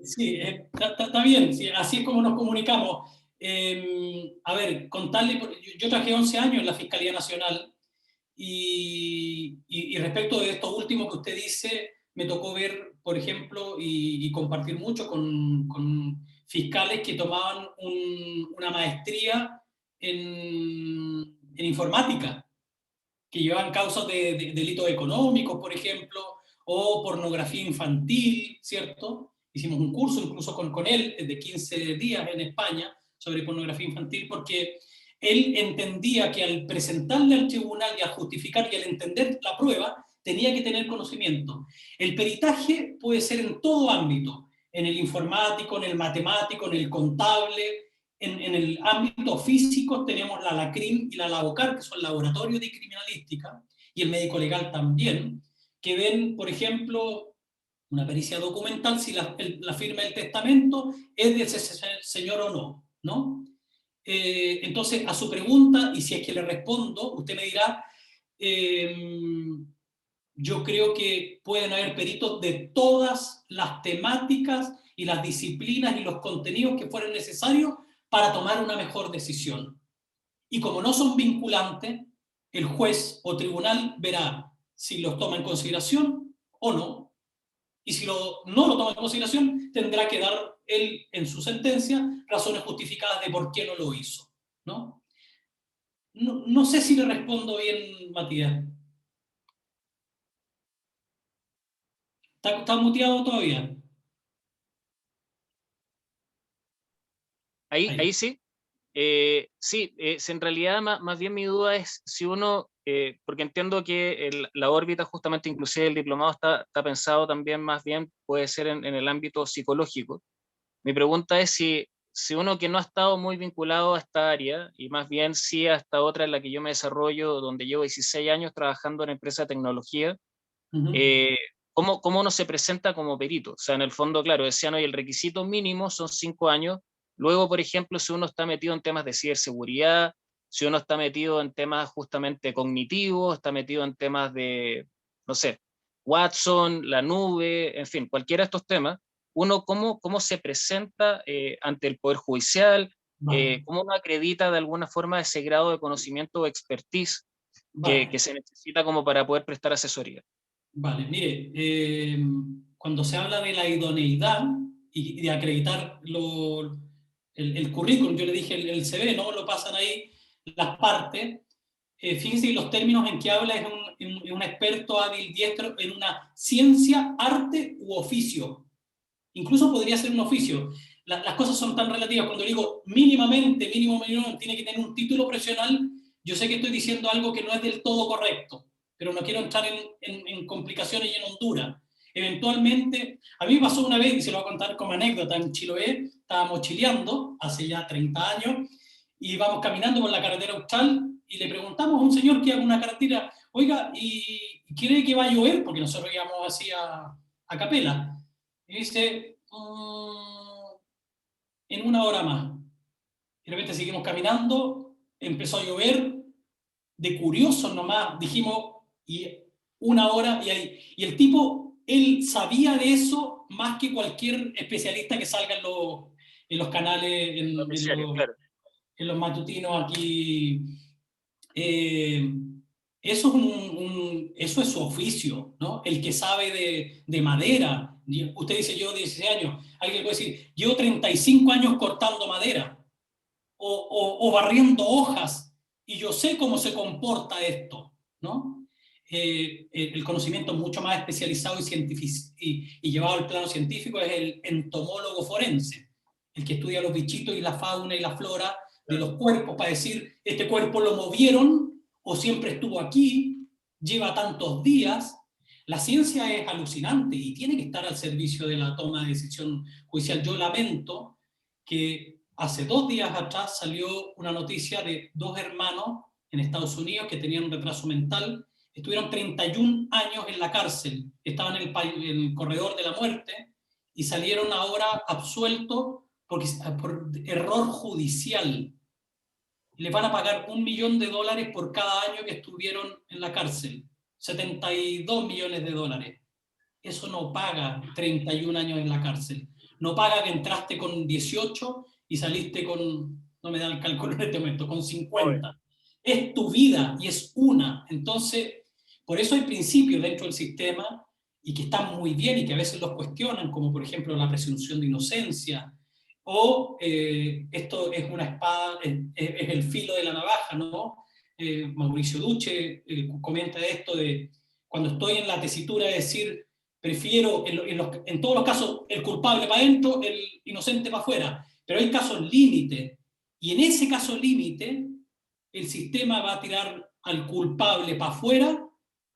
Sí, está bien, sí, así es como nos comunicamos. A ver, contarle, yo trabajé 11 años en la Fiscalía Nacional y respecto de esto último que usted dice, me tocó ver, por ejemplo, y compartir mucho con fiscales que tomaban una maestría en informática, que llevaban causas de delitos económicos, por ejemplo, o pornografía infantil, ¿cierto? Hicimos un curso incluso con él de 15 días en España sobre pornografía infantil, porque él entendía que al presentarle al tribunal y al justificar y al entender la prueba, tenía que tener conocimiento. El peritaje puede ser en todo ámbito, en el informático, en el matemático, en el contable, en el ámbito físico tenemos la LACRIM y la LABOCAR, que son laboratorios de criminalística, y el médico legal también, que ven, por ejemplo, una pericia documental si la firma del testamento es de ese señor o no, ¿no? Entonces, a su pregunta, y si es que le respondo, usted me dirá, yo creo que pueden haber peritos de todas las temáticas y las disciplinas y los contenidos que fueran necesarios para tomar una mejor decisión. Y como no son vinculantes, el juez o tribunal verá si los toma en consideración o no. Y si no lo toma en consideración, tendrá que dar él en su sentencia razones justificadas de por qué no lo hizo, ¿no? No sé si le respondo bien, Matías. ¿Está muteado todavía? Ahí sí. Sí, en realidad más bien mi duda es si uno, porque entiendo que la órbita justamente inclusive el diplomado está pensado también más bien puede ser en el ámbito psicológico. Mi pregunta es si uno que no ha estado muy vinculado a esta área y más bien sí a esta otra en la que yo me desarrollo, donde llevo 16 años trabajando en empresa de tecnología, Uh-huh. ¿cómo uno se presenta como perito? O sea, en el fondo, claro, decían hoy el requisito mínimo son 5 años. Luego, por ejemplo, si uno está metido en temas de ciberseguridad, si uno está metido en temas justamente cognitivos, está metido en temas de, no sé, Watson, la nube, en fin, cualquiera de estos temas, uno cómo se presenta ante el Poder Judicial, Vale, cómo uno acredita de alguna forma ese grado de conocimiento o expertise que vale. se necesita como para poder prestar asesoría. Vale, mire, cuando se habla de la idoneidad y de acreditar el currículum, yo le dije el CV, ¿no? Lo pasan ahí las partes. Fíjense que los términos en que habla es un experto hábil diestro en una ciencia, arte u oficio. Incluso podría ser un oficio. Las cosas son tan relativas. Cuando digo mínimamente, mínimo, tiene que tener un título profesional, yo sé que estoy diciendo algo que no es del todo correcto, pero no quiero entrar en complicaciones y en Honduras. Eventualmente, a mí me pasó una vez, y se lo voy a contar como anécdota, en Chiloé, estábamos chileando, hace ya 30 años, y íbamos caminando por la carretera austral, y le preguntamos a un señor que iba con una carretera, oiga, ¿y cree que va a llover? Porque nosotros íbamos así a capela. Y dice, en una hora más. Y de repente seguimos caminando, empezó a llover, de curiosos nomás, dijimos, y una hora, y el tipo, él sabía de eso, más que cualquier especialista que salga en los canales, Claro. en los matutinos aquí. Eso eso es su oficio, ¿no? El que sabe de madera. Usted dice, yo 16 años. Alguien puede decir, yo 35 años cortando madera o barriendo hojas y yo sé cómo se comporta esto, ¿no? El conocimiento mucho más especializado y llevado al plano científico es el entomólogo forense, el que estudia los bichitos y la fauna y la flora de los cuerpos para decir, este cuerpo lo movieron o siempre estuvo aquí, lleva tantos días. La ciencia es alucinante y tiene que estar al servicio de la toma de decisión judicial. Yo lamento que hace 2 días atrás salió una noticia de 2 hermanos en Estados Unidos que tenían un retraso mental, estuvieron 31 años en la cárcel, estaban en el corredor de la muerte y salieron ahora absueltos por error judicial. Les van a pagar $1 millón por cada año que estuvieron en la cárcel, 72 millones de dólares. Eso no paga 31 años en la cárcel. No paga que entraste con 18 y saliste con, no me da el cálculo en este momento, con 50. Es tu vida y es una. Entonces, por eso hay principios dentro del sistema y que están muy bien y que a veces los cuestionan, como por ejemplo la presunción de inocencia, o esto es una espada, es el filo de la navaja, ¿no? Mauricio Duce comenta esto de cuando estoy en la tesitura de decir prefiero en todos los casos el culpable para adentro, el inocente para afuera, pero hay casos límite y en ese caso límite el sistema va a tirar al culpable para afuera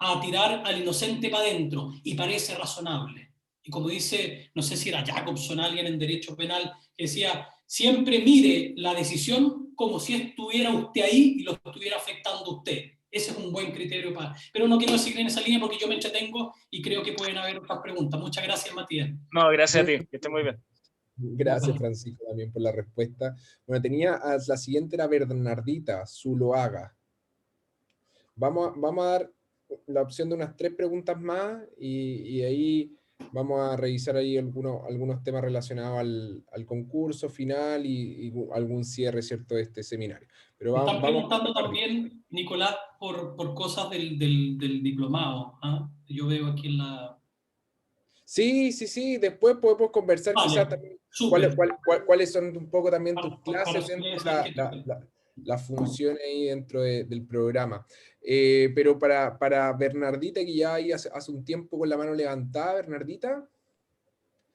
a tirar al inocente para adentro y parece razonable. Y como dice, no sé si era Jacobson, alguien en derecho penal, que decía, siempre mire la decisión como si estuviera usted ahí y lo estuviera afectando a usted. Ese es un buen criterio para... Pero no quiero seguir en esa línea porque yo me entretengo y creo que pueden haber otras preguntas. Muchas gracias, Matías. No, gracias a ti, que esté muy bien. Gracias, Francisco, también por la respuesta. Bueno, la siguiente era Bernardita Zuloaga. Vamos a dar la opción de unas 3 preguntas más y ahí vamos a revisar ahí algunos temas relacionados al concurso final y algún cierre, ¿cierto?, de este seminario. Pero Me están vamos preguntando también, Nicolás, por cosas del diplomado. ¿Ah? Yo veo aquí en la... Sí, después podemos conversar quizás Vale, también súper. cuáles son un poco también tus Para clases dentro de saber qué la función ahí dentro del programa. Pero para Bernardita, que ya ahí hace un tiempo con la mano levantada, Bernardita.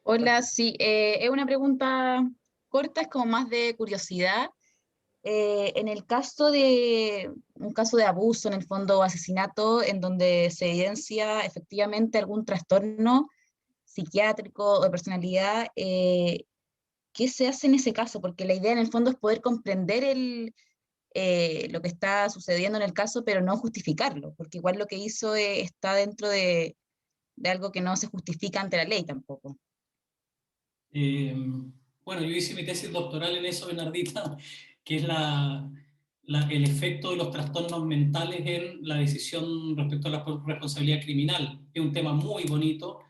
Hola, sí, es una pregunta corta, es como más de curiosidad. En el caso de un caso de abuso, en el fondo asesinato, en donde se evidencia efectivamente algún trastorno psiquiátrico o de personalidad, ¿qué se hace en ese caso? Porque la idea en el fondo es poder comprender lo que está sucediendo en el caso, pero no justificarlo, porque igual lo que hizo está dentro de algo que no se justifica ante la ley tampoco. Bueno, yo hice mi tesis doctoral en eso, Bernardita, que es el efecto de los trastornos mentales en la decisión respecto a la responsabilidad criminal. Es un tema muy bonito,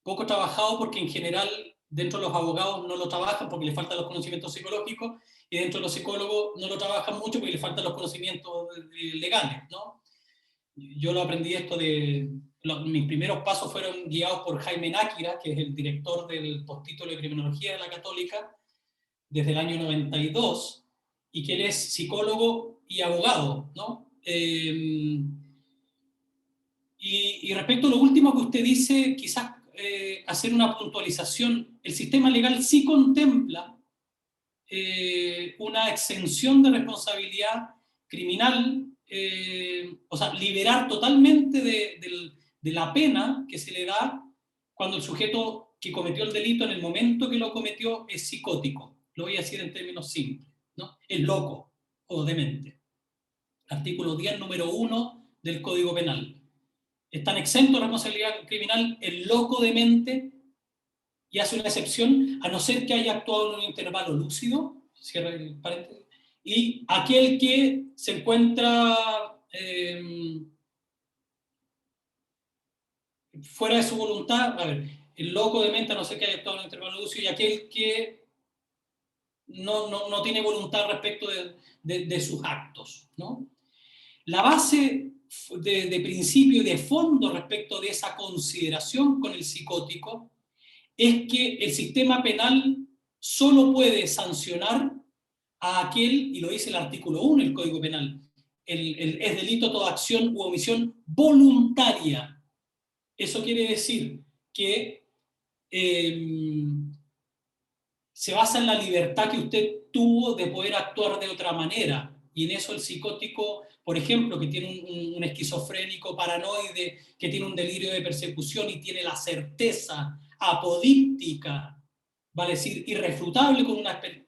poco trabajado porque en general dentro de los abogados no lo trabajan porque les faltan los conocimientos psicológicos y dentro de los psicólogos no lo trabajan mucho porque les faltan los conocimientos legales, ¿no? Yo lo aprendí esto mis primeros pasos fueron guiados por Jaime Náquira, que es el director del postítulo de Criminología de la Católica, desde el año 92, y que él es psicólogo y abogado, ¿no? Y respecto a lo último que usted dice, quizás hacer una puntualización. El sistema legal sí contempla una exención de responsabilidad criminal, o sea, liberar totalmente de la pena que se le da cuando el sujeto que cometió el delito en el momento que lo cometió es psicótico. Lo voy a decir en términos simples, ¿no? Es loco o demente. Artículo 10, número 1 del Código Penal. Están exentos de responsabilidad criminal el loco demente y hace una excepción a no ser que haya actuado en un intervalo lúcido, cierra el paréntesis, y aquel que se encuentra fuera de su voluntad, el loco de mente, no sé qué haya actuado entre Lucio, y aquel que no tiene voluntad respecto de sus actos, ¿no? La base de principio y de fondo respecto de esa consideración con el psicótico es que el sistema penal solo puede sancionar a aquel, y lo dice el artículo 1 del Código Penal, es delito toda acción u omisión voluntaria. Eso quiere decir que se basa en la libertad que usted tuvo de poder actuar de otra manera. Y en eso el psicótico, por ejemplo, que tiene un esquizofrénico paranoide, que tiene un delirio de persecución y tiene la certeza apodíptica, vale decir, irrefutable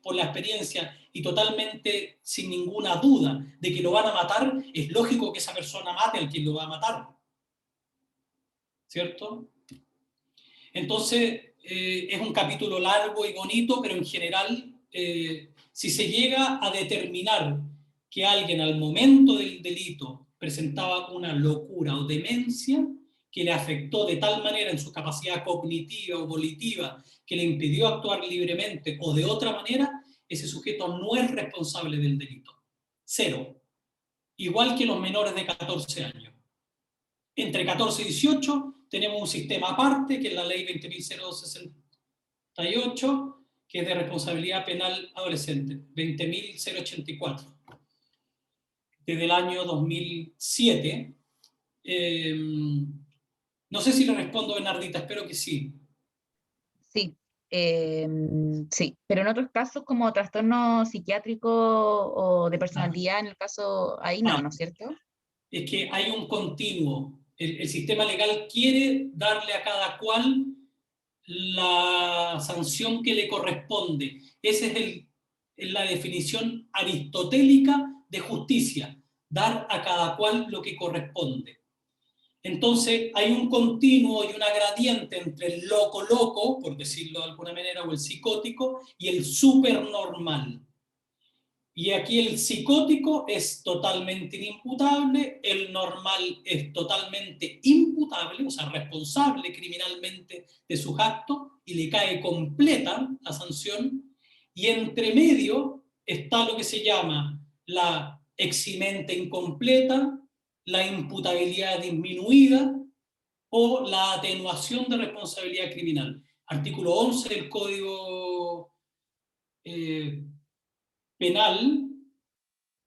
por la experiencia y totalmente sin ninguna duda de que lo van a matar, es lógico que esa persona mate al quien lo va a matar. ¿Cierto? Entonces, es un capítulo largo y bonito, pero en general, si se llega a determinar que alguien al momento del delito presentaba una locura o demencia que le afectó de tal manera en su capacidad cognitiva o volitiva que le impidió actuar libremente o de otra manera, ese sujeto no es responsable del delito. 0. Igual que los menores de 14 años. Entre 14 y 18 tenemos un sistema aparte, que es la ley 20.068, que es de responsabilidad penal adolescente, 20.084, desde el año 2007. No sé si le respondo, Bernardita, espero que sí. Sí, sí, pero en otros casos como trastorno psiquiátrico o de personalidad, en el caso ahí no es cierto? Es que hay un continuo. El sistema legal quiere darle a cada cual la sanción que le corresponde. Esa es la definición aristotélica de justicia, dar a cada cual lo que corresponde. Entonces hay un continuo y una gradiente entre el loco, por decirlo de alguna manera, o el psicótico, y el supernormal. Y aquí el psicótico es totalmente inimputable, el normal es totalmente imputable, o sea, responsable criminalmente de sus actos, y le cae completa la sanción, y entre medio está lo que se llama la eximente incompleta, la imputabilidad disminuida o la atenuación de responsabilidad criminal. Artículo 11 del Código Penal,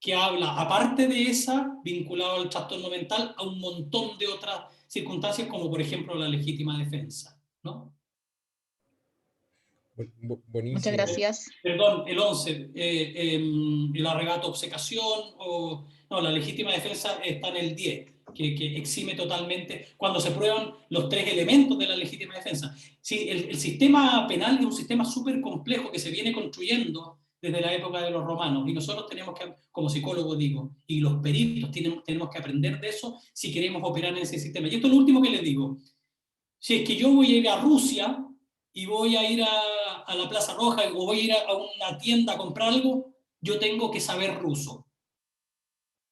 que habla, aparte de esa, vinculado al trastorno mental, a un montón de otras circunstancias, como por ejemplo la legítima defensa, ¿no? Buenísimo. Muchas gracias. Perdón, el 11, el arrebato obcecación, no, la legítima defensa está en el 10, que exime totalmente, cuando se prueban los 3 elementos de la legítima defensa. Sí, el sistema penal es un sistema súper complejo que se viene construyendo desde la época de los romanos, y nosotros tenemos que, como psicólogos digo, y los peritos tenemos que aprender de eso si queremos operar en ese sistema. Y esto es lo último que les digo. Si es que yo voy a ir a Rusia y voy a ir a la Plaza Roja o voy a ir a una tienda a comprar algo, yo tengo que saber ruso.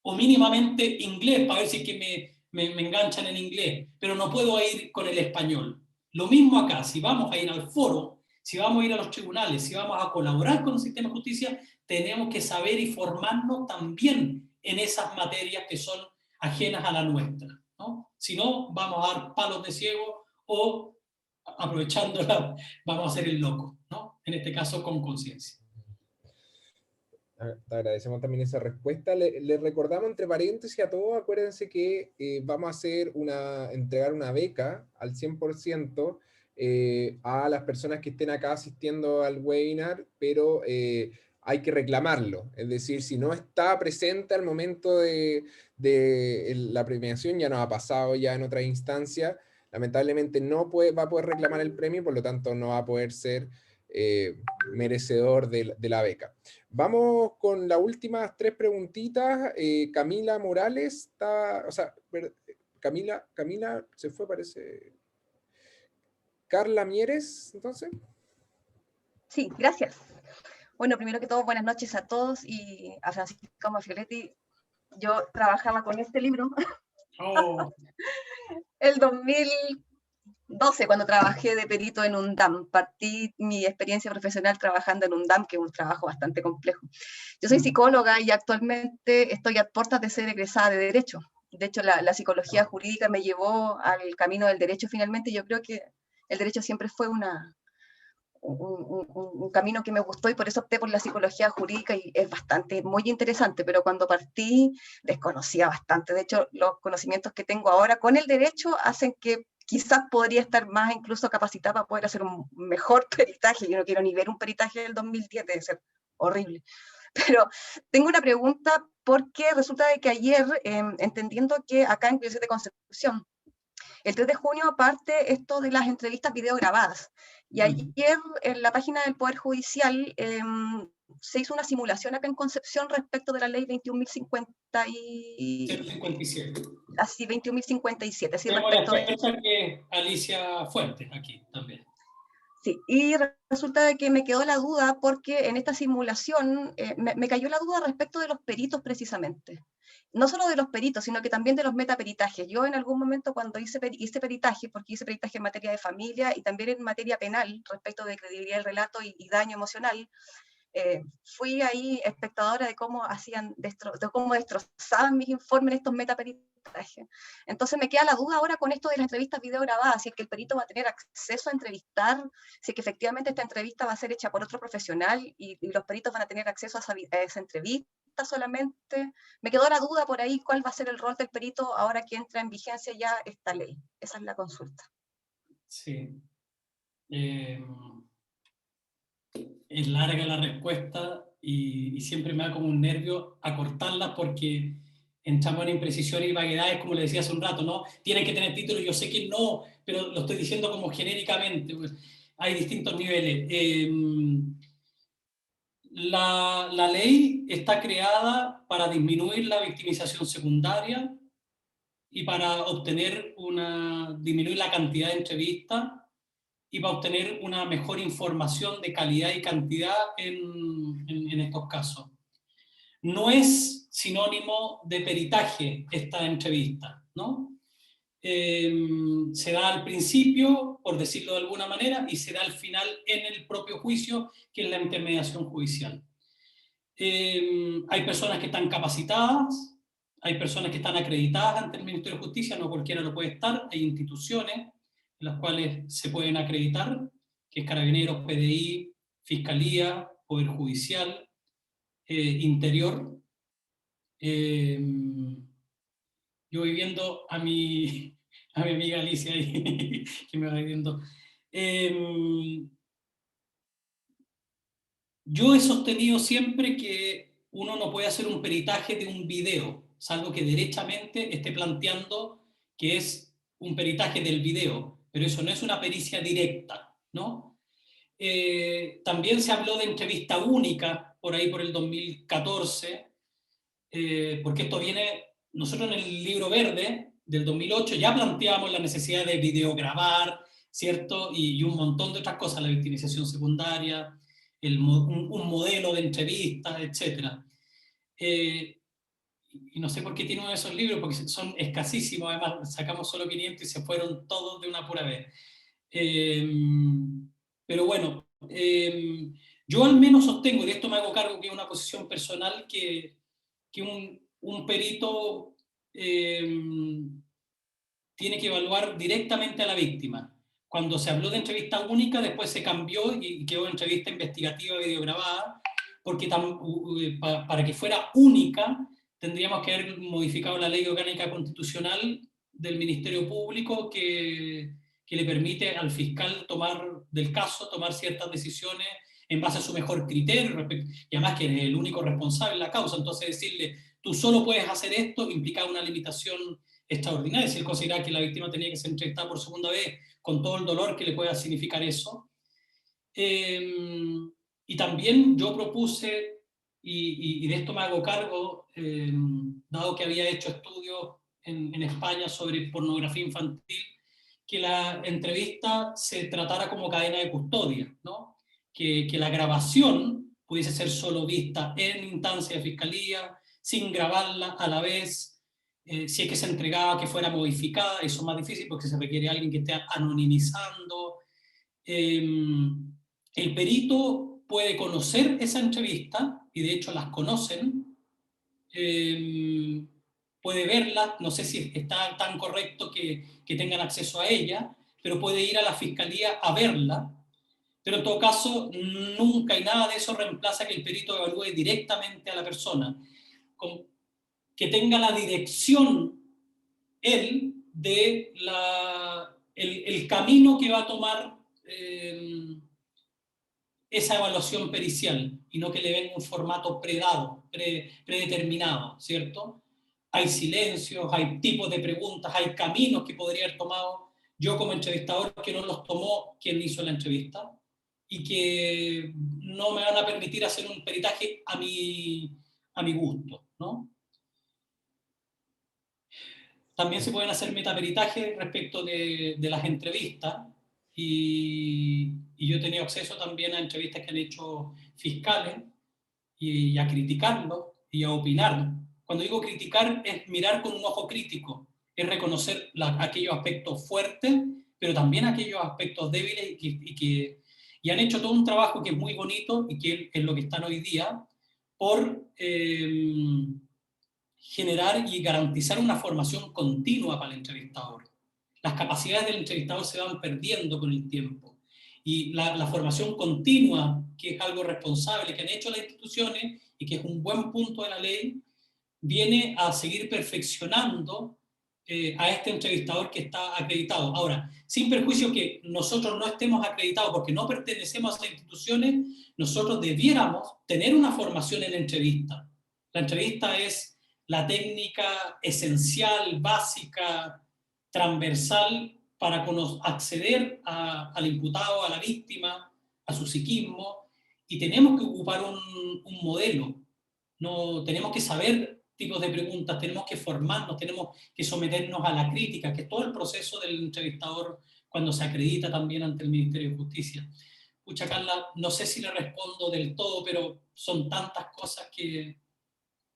O mínimamente inglés, para ver si es que me enganchan en inglés, pero no puedo ir con el español. Lo mismo acá, si vamos a ir al foro, si vamos a ir a los tribunales, si vamos a colaborar con el sistema de justicia, tenemos que saber y formarnos también en esas materias que son ajenas a la nuestra, ¿no? Si no, vamos a dar palos de ciego o, aprovechándola, vamos a hacer el loco, ¿no? En este caso, con conciencia. Te agradecemos también esa respuesta. Le recordamos entre paréntesis a todos, acuérdense que vamos a hacer entregar una beca al 100% a las personas que estén acá asistiendo al webinar, pero hay que reclamarlo. Es decir, si no está presente al momento de la premiación, ya nos ha pasado ya en otra instancia, lamentablemente no va a poder reclamar el premio, por lo tanto no va a poder ser merecedor de la beca. Vamos con las últimas 3 preguntitas. Camila Morales Camila se fue, parece. Carla Mieres, entonces. Sí, gracias. Bueno, primero que todo, buenas noches a todos y a Francisco Mafioletti. Yo trabajaba con este libro Oh. el 2000, 12 cuando trabajé de perito en UNDAM. Partí mi experiencia profesional trabajando en UNDAM, que es un trabajo bastante complejo. Yo soy psicóloga y actualmente estoy a puertas de ser egresada de Derecho. De hecho, la psicología jurídica me llevó al camino del derecho finalmente. Yo creo que el derecho siempre fue un camino que me gustó y por eso opté por la psicología jurídica y es muy interesante, pero cuando partí desconocía bastante. De hecho, los conocimientos que tengo ahora con el derecho hacen que quizás podría estar más incluso capacitada para poder hacer un mejor peritaje. Yo no quiero ni ver un peritaje del 2010, debe ser horrible. Pero tengo una pregunta porque resulta de que ayer, entendiendo que acá en Universidad de Concepción, el 3 de junio parte esto de las entrevistas video grabadas. Y ayer en la página del Poder Judicial se hizo una simulación acá en Concepción respecto de la ley 057. Así, 21.057. Sí, tenemos la respecto de... experta que es Alicia Fuentes aquí también. Sí, y resulta de que me quedó la duda porque en esta simulación me cayó la duda respecto de los peritos precisamente. No solo de los peritos, sino que también de los metaperitajes. Yo en algún momento cuando hice peritaje, porque hice peritaje en materia de familia y también en materia penal respecto de credibilidad del relato y daño emocional, fui ahí espectadora de cómo cómo destrozaban mis informes en estos metaperitajes. Entonces me queda la duda ahora con esto de las entrevistas video grabadas, si es que el perito va a tener acceso a entrevistar, si es que efectivamente esta entrevista va a ser hecha por otro profesional y los peritos van a tener acceso a esa entrevista solamente. Me quedó la duda por ahí, ¿cuál va a ser el rol del perito ahora que entra en vigencia ya esta ley? Esa es la consulta. Sí. Es larga la respuesta y siempre me da como un nervio acortarla porque entramos en imprecisiones y vaguedades, como le decía hace un rato, ¿no? Tienen que tener título, yo sé que no, pero lo estoy diciendo como genéricamente, pues, hay distintos niveles. La ley está creada para disminuir la victimización secundaria y para disminuir la cantidad de entrevistas y para obtener una mejor información de calidad y cantidad en estos casos. No es sinónimo de peritaje esta entrevista, ¿no? Se da al principio, por decirlo de alguna manera, y se da al final en el propio juicio, que es la intermediación judicial. Hay personas que están capacitadas, hay personas que están acreditadas ante el Ministerio de Justicia, no cualquiera lo puede estar, hay instituciones en las cuales se pueden acreditar, que es Carabineros, PDI, Fiscalía, Poder Judicial, Interior. Yo voy viendo a mi amiga Alicia ahí, que me va viendo. Yo he sostenido siempre que uno no puede hacer un peritaje de un video, salvo que derechamente esté planteando que es un peritaje del video, pero eso no es una pericia directa, ¿no? También se habló de entrevista única, por ahí por el 2014, porque esto viene, nosotros en el libro verde del 2008 ya planteamos la necesidad de videograbar, ¿cierto? Y un montón de otras cosas, la victimización secundaria, un modelo de entrevista, etc. Y no sé por qué tiene uno de esos libros, porque son escasísimos, además sacamos solo 500 y se fueron todos de una pura vez. Pero bueno, yo al menos sostengo, y de esto me hago cargo, que es una posición personal, que un perito tiene que evaluar directamente a la víctima. Cuando se habló de entrevista única, después se cambió y quedó entrevista investigativa videograbada, porque para que fuera única tendríamos que haber modificado la ley orgánica constitucional del Ministerio Público que le permite al fiscal del caso tomar ciertas decisiones en base a su mejor criterio, y además que es el único responsable de la causa. Entonces decirle, tú solo puedes hacer esto, implicaba una limitación extraordinaria. Si él consideraba que la víctima tenía que ser entrevistada por segunda vez, con todo el dolor que le pueda significar eso. Y también yo propuse, y de esto me hago cargo, dado que había hecho estudios en España sobre pornografía infantil, que la entrevista se tratara como cadena de custodia, ¿no? Que la grabación pudiese ser solo vista en instancia de fiscalía, sin grabarla a la vez, si es que se entregaba que fuera modificada, eso es más difícil porque se requiere alguien que esté anonimizando. El perito puede conocer esa entrevista, y de hecho las conocen, puede verla, no sé si está tan correcto que tengan acceso a ella, pero puede ir a la fiscalía a verla, pero en todo caso nunca y nada de eso reemplaza que el perito evalúe directamente a la persona, que tenga la dirección él de el camino que va a tomar esa evaluación pericial, y no que le venga un formato predeterminado, ¿cierto? Hay silencios, hay tipos de preguntas, hay caminos que podría haber tomado yo como entrevistador que no los tomó quien hizo la entrevista, y que no me van a permitir hacer un peritaje a mi gusto, ¿no? También se pueden hacer metaperitajes respecto de las entrevistas, y yo he tenido acceso también a entrevistas que han hecho fiscales, y a criticarlos y a opinar. Cuando digo criticar es mirar con un ojo crítico, es reconocer aquellos aspectos fuertes, pero también aquellos aspectos débiles, y han hecho todo un trabajo que es muy bonito y que es lo que están hoy día, por generar y garantizar una formación continua para el entrevistador. Las capacidades del entrevistador se van perdiendo con el tiempo, y la formación continua, que es algo responsable que han hecho las instituciones y que es un buen punto de la ley, viene a seguir perfeccionando a este entrevistador que está acreditado. Ahora, sin perjuicio que nosotros no estemos acreditados porque no pertenecemos a esas instituciones, nosotros debiéramos tener una formación en entrevista. La entrevista es la técnica esencial, básica, transversal para acceder al imputado, a la víctima, a su psiquismo, y tenemos que ocupar un modelo. No, tenemos que saber tipos de preguntas, tenemos que formarnos, tenemos que someternos a la crítica, que es todo el proceso del entrevistador cuando se acredita también ante el Ministerio de Justicia. Pucha, Carla, no sé si le respondo del todo, pero son tantas cosas que...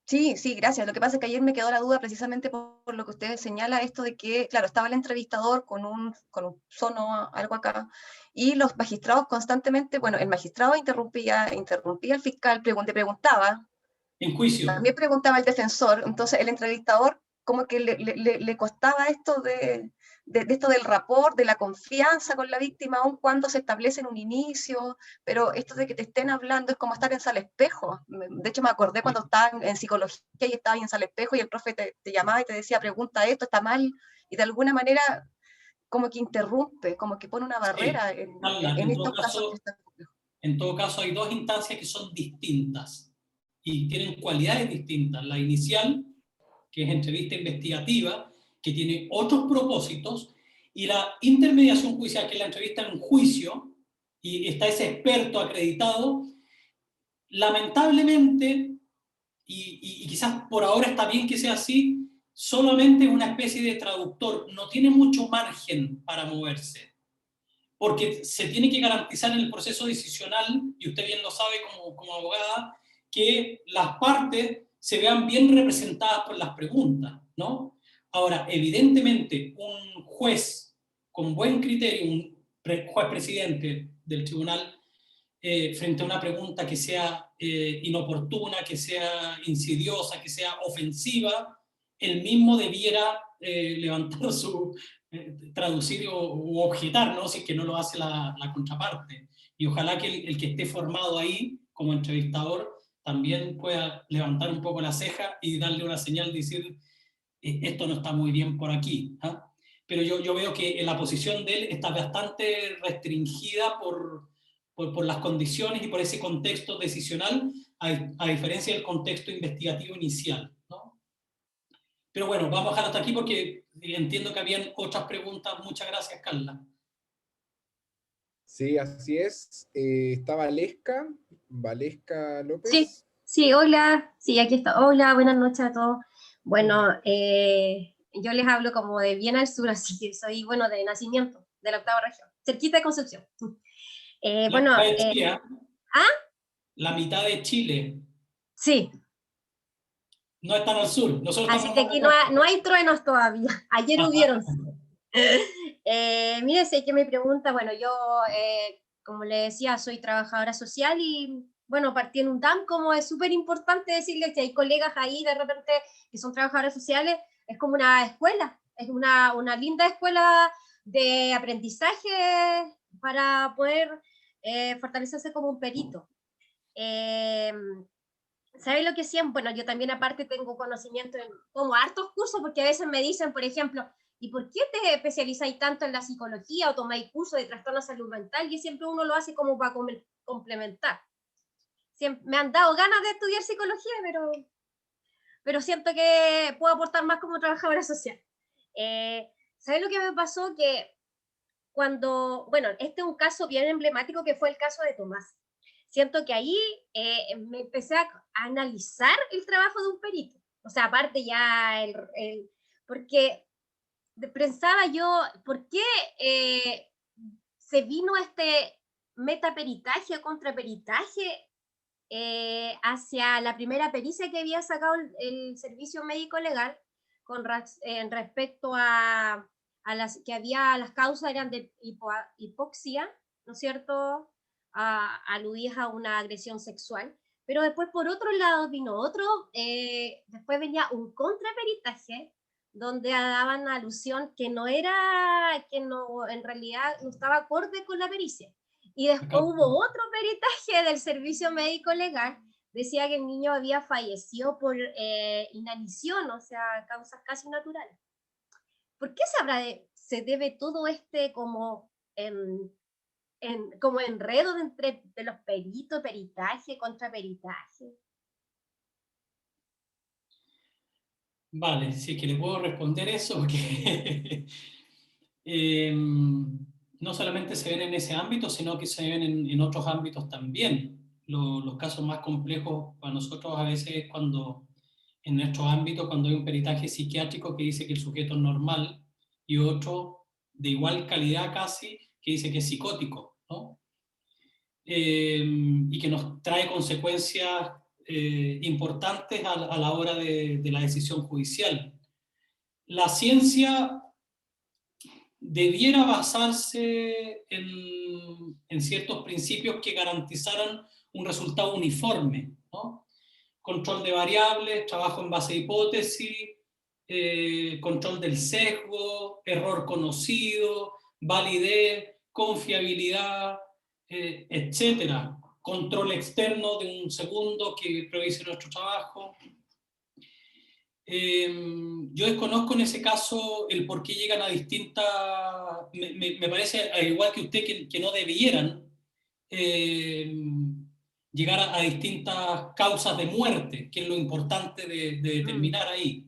Sí, sí, gracias. Lo que pasa es que ayer me quedó la duda precisamente por lo que usted señala, esto de que, claro, estaba el entrevistador con un sono, algo acá, y los magistrados constantemente, bueno, el magistrado interrumpía al fiscal, preguntaba, En juicio. también preguntaba el defensor, entonces el entrevistador como que le costaba esto de esto del rapport, de la confianza con la víctima, aun cuando se establece en un inicio, pero esto de que te estén hablando es como estar en sala espejo. De hecho, me acordé cuando estaba en psicología y estaba en sala espejo y el profe te llamaba y te decía, pregunta esto, está mal, y de alguna manera como que interrumpe, como que pone una barrera sí, Carla, en estos casos que están complejos. En todo caso, hay dos instancias que son distintas y tienen cualidades distintas. La inicial, que es entrevista investigativa, que tiene otros propósitos, y la intermediación judicial, que es la entrevista en un juicio, y está ese experto acreditado. Lamentablemente, y quizás por ahora está bien que sea así, solamente es una especie de traductor, no tiene mucho margen para moverse, porque se tiene que garantizar en el proceso decisional, y usted bien lo sabe como abogada, que las partes se vean bien representadas por las preguntas, ¿no? Ahora, evidentemente, un juez con buen criterio, un juez presidente del tribunal, frente a una pregunta que sea inoportuna, que sea insidiosa, que sea ofensiva, él mismo debiera levantar traducir o objetar, ¿no? Si es que no lo hace la contraparte. Y ojalá que el que esté formado ahí como entrevistador también pueda levantar un poco la ceja y darle una señal, decir, esto no está muy bien por aquí. ¿Ah? Pero yo veo que la posición de él está bastante restringida por las condiciones y por ese contexto decisional, a diferencia del contexto investigativo inicial, ¿no? Pero bueno, vamos a dejar hasta aquí porque entiendo que habían otras preguntas. Muchas gracias, Carla. Sí, así es. Está Valesca López. Sí, sí, hola, sí, aquí está. Hola, buenas noches a todos. Bueno, yo les hablo como de bien al sur, así que soy, bueno, de nacimiento, de la 8ª región, cerquita de Concepción. Bueno, mitad de Chile, ¿ah? La mitad de Chile. Sí, No están al sur. Nosotros Así estamos que más aquí al no hay truenos todavía. Ayer hubieron. Mire, sé que me pregunta, bueno, yo, como le decía, soy trabajadora social y, bueno, partí en un DAM, como es súper importante decirles que hay colegas ahí de repente que son trabajadoras sociales, es como una escuela, es una linda escuela de aprendizaje para poder fortalecerse como un perito. ¿Sabes lo que siempre? Bueno, yo también aparte tengo conocimiento en como hartos cursos, porque a veces me dicen, por ejemplo, ¿y por qué te especializáis tanto en la psicología o tomáis cursos de trastorno de salud mental? Y siempre uno lo hace como para complementar. Siempre, me han dado ganas de estudiar psicología, pero siento que puedo aportar más como trabajadora social. ¿Sabes lo que me pasó? Que cuando, bueno, este es un caso bien emblemático que fue el caso de Tomás. Siento que ahí me empecé a analizar el trabajo de un perito. O sea, aparte ya, porque pensaba yo, ¿por qué se vino este metaperitaje o contraperitaje hacia la primera pericia que había sacado el servicio médico legal en respecto a las que había, las causas eran de hipoxia, ¿no es cierto? Aludidas a una agresión sexual, pero después por otro lado vino otro, después venía un contraperitaje donde daban alusión que no era, que no, en realidad no estaba acorde con la pericia. Y después hubo otro peritaje del servicio médico legal, decía que el niño había fallecido por inanición, o sea, causas casi naturales. ¿Por qué se debe todo este como como enredo de los peritos, peritaje, contraperitaje? Vale, sí que le puedo responder eso, porque no solamente se ven en ese ámbito, sino que se ven en otros ámbitos también. Los casos más complejos para nosotros a veces es cuando, en nuestro ámbito, cuando hay un peritaje psiquiátrico que dice que el sujeto es normal y otro de igual calidad casi que dice que es psicótico, ¿no? Y que nos trae consecuencias importantes a la hora de la decisión judicial. La ciencia debiera basarse en ciertos principios que garantizaran un resultado uniforme, ¿no? Control de variables, trabajo en base a hipótesis, control del sesgo, error conocido, validez, confiabilidad, etcétera. Control externo de un segundo que revise nuestro trabajo. Yo desconozco en ese caso el por qué llegan a distintas, me parece, al igual que usted, que no debieran llegar a distintas causas de muerte, que es lo importante de determinar ahí.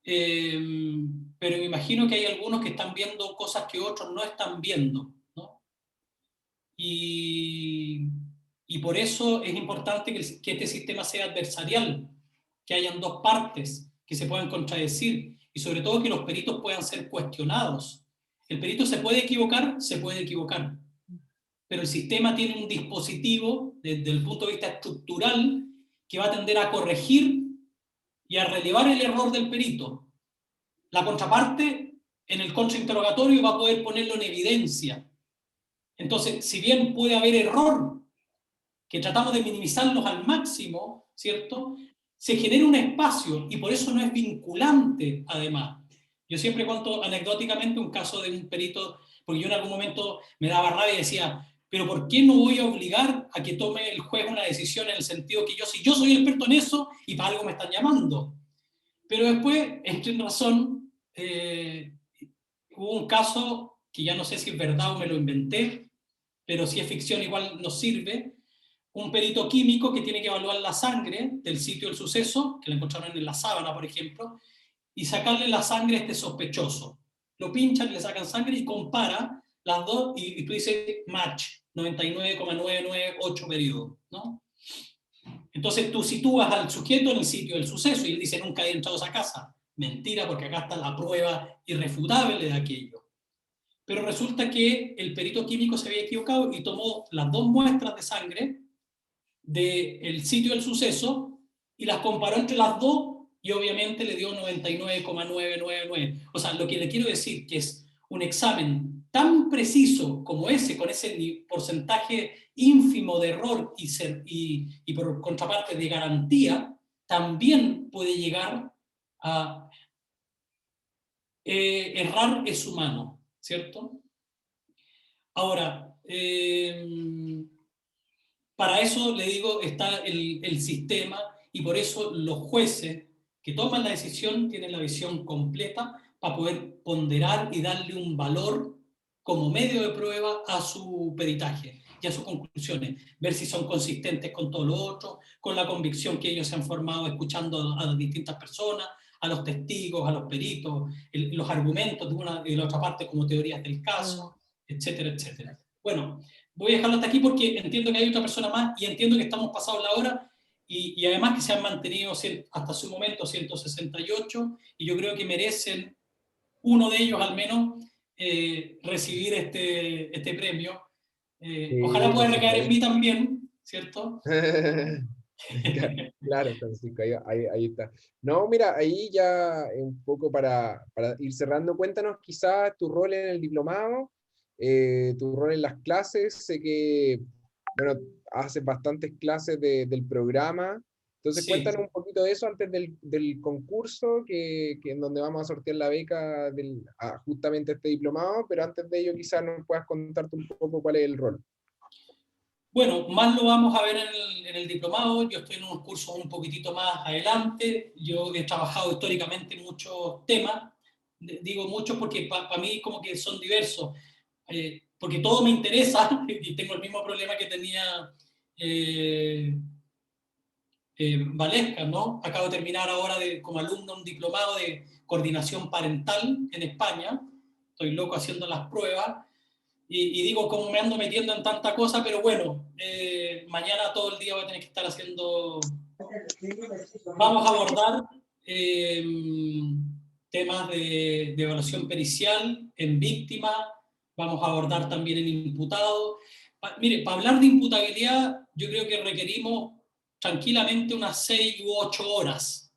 Pero me imagino que hay algunos que están viendo cosas que otros no están viendo, ¿no? Y por eso es importante que este sistema sea adversarial, que hayan dos partes que se puedan contradecir y sobre todo que los peritos puedan ser cuestionados. El perito se puede equivocar, pero el sistema tiene un dispositivo desde el punto de vista estructural que va a tender a corregir y a relevar el error del perito. La contraparte en el contrainterrogatorio va a poder ponerlo en evidencia. Entonces, si bien puede haber error, que tratamos de minimizarlos al máximo, ¿cierto? Se genera un espacio y por eso no es vinculante, además. Yo siempre cuento anecdóticamente un caso de un perito, porque yo en algún momento me daba rabia y decía, pero ¿por qué no voy a obligar a que tome el juez una decisión en el sentido que si yo soy experto en eso y para algo me están llamando? Pero después, en razón, hubo un caso que ya no sé si es verdad o me lo inventé, pero si es ficción igual nos sirve, un perito químico que tiene que evaluar la sangre del sitio del suceso, que la encontraron en la sábana, por ejemplo, y sacarle la sangre a este sospechoso. Lo pinchan, le sacan sangre y compara las dos, y tú dices match, 99,998 periodos, ¿no? Entonces tú sitúas al sujeto en el sitio del suceso y él dice nunca he entrado a esa casa. Mentira, porque acá está la prueba irrefutable de aquello. Pero resulta que el perito químico se había equivocado y tomó las dos muestras de sangre del sitio del suceso y las comparó entre las dos y obviamente le dio 99,999. O sea, lo que le quiero decir que es un examen tan preciso como ese, con ese porcentaje ínfimo de error y por contraparte de garantía, también puede llegar a errar es humano, ¿cierto? Ahora, para eso, le digo, está el sistema, y por eso los jueces que toman la decisión tienen la visión completa para poder ponderar y darle un valor como medio de prueba a su peritaje y a sus conclusiones, ver si son consistentes con todo lo otro, con la convicción que ellos se han formado escuchando a las distintas personas, a los testigos, a los peritos, los argumentos de una y de la otra parte como teorías del caso, etcétera, etcétera. Bueno, voy a dejarlo hasta aquí porque entiendo que hay otra persona más y entiendo que estamos pasados la hora y además que se han mantenido hasta su momento 168 y yo creo que merecen, uno de ellos al menos, recibir este premio. Ojalá pueda recaer en mí también, ¿cierto? Claro, Francisco, ahí está. No, mira, ahí ya un poco para ir cerrando, cuéntanos quizás tu rol en el diplomado, tu rol en las clases. Sé que, bueno, haces bastantes clases del programa, entonces Sí. cuéntanos un poquito de eso antes del concurso, que en donde vamos a sortear la beca justamente este diplomado, pero antes de ello quizás nos puedas contarte un poco cuál es el rol. Bueno, más lo vamos a ver en el diplomado. Yo estoy en unos cursos un poquitito más adelante. Yo he trabajado históricamente en muchos temas. Digo muchos porque para mí como que son diversos. Porque todo me interesa y tengo el mismo problema que tenía Valesca, ¿no? Acabo de terminar ahora como alumno un diplomado de coordinación parental en España. Estoy loco haciendo las pruebas. Y digo, cómo me ando metiendo en tanta cosa, pero bueno, mañana todo el día voy a tener que estar haciendo... Vamos a abordar temas de evaluación pericial en víctima, vamos a abordar también en imputado. Mire, para hablar de imputabilidad, yo creo que requerimos tranquilamente unas 6 u 8 horas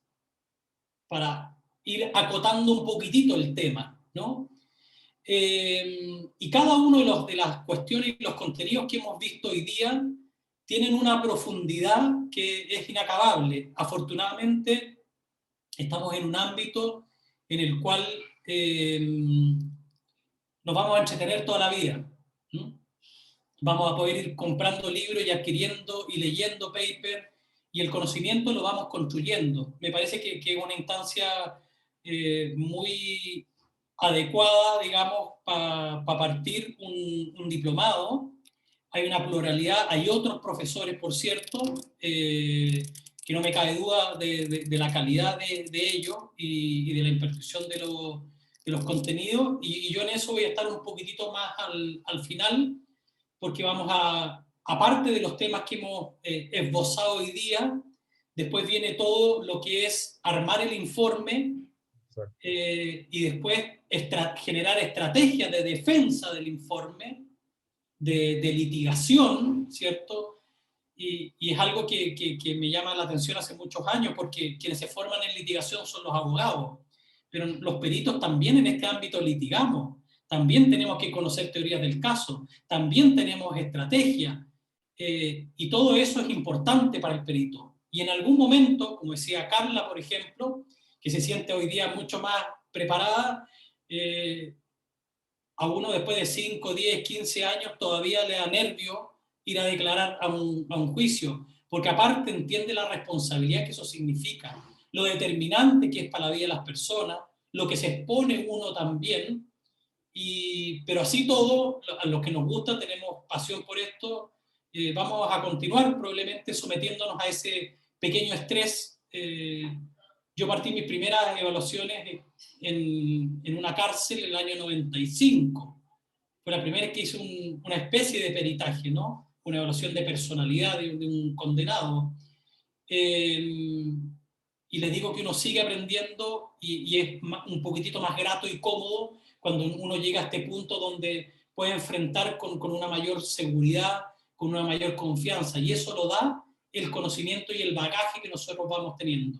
para ir acotando un poquitito el tema, ¿no? Y cada uno de las cuestiones y los contenidos que hemos visto hoy día tienen una profundidad que es inacabable. Afortunadamente, estamos en un ámbito en el cual nos vamos a entretener toda la vida, ¿no? Vamos a poder ir comprando libros y adquiriendo y leyendo paper, y el conocimiento lo vamos construyendo. Me parece que es una instancia muy adecuada, digamos, para partir un diplomado. Hay una pluralidad, hay otros profesores, por cierto, que no me cabe duda de la calidad de ellos y de la impartición de los contenidos, y yo en eso voy a estar un poquitito más al final, porque vamos aparte de los temas que hemos esbozado hoy día, después viene todo lo que es armar el informe, y después generar estrategias de defensa del informe, de litigación, ¿cierto? Y es algo que me llama la atención hace muchos años, porque quienes se forman en litigación son los abogados, pero los peritos también en este ámbito litigamos, también tenemos que conocer teorías del caso, también tenemos estrategias, y todo eso es importante para el perito. Y en algún momento, como decía Carla, por ejemplo, que se siente hoy día mucho más preparada, a uno después de 5, 10, 15 años todavía le da nervio ir a declarar a un juicio, porque aparte entiende la responsabilidad que eso significa, lo determinante que es para la vida de las personas, lo que se expone uno también, pero así todo, a los que nos gusta, tenemos pasión por esto, vamos a continuar probablemente sometiéndonos a ese pequeño estrés. Yo partí mis primeras evaluaciones en una cárcel en el año 95. Fue la primera vez que hice una especie de peritaje, ¿no? Una evaluación de personalidad de un condenado. Y les digo que uno sigue aprendiendo y es un poquitito más grato y cómodo cuando uno llega a este punto donde puede enfrentar con una mayor seguridad, con una mayor confianza. Y eso lo da el conocimiento y el bagaje que nosotros vamos teniendo,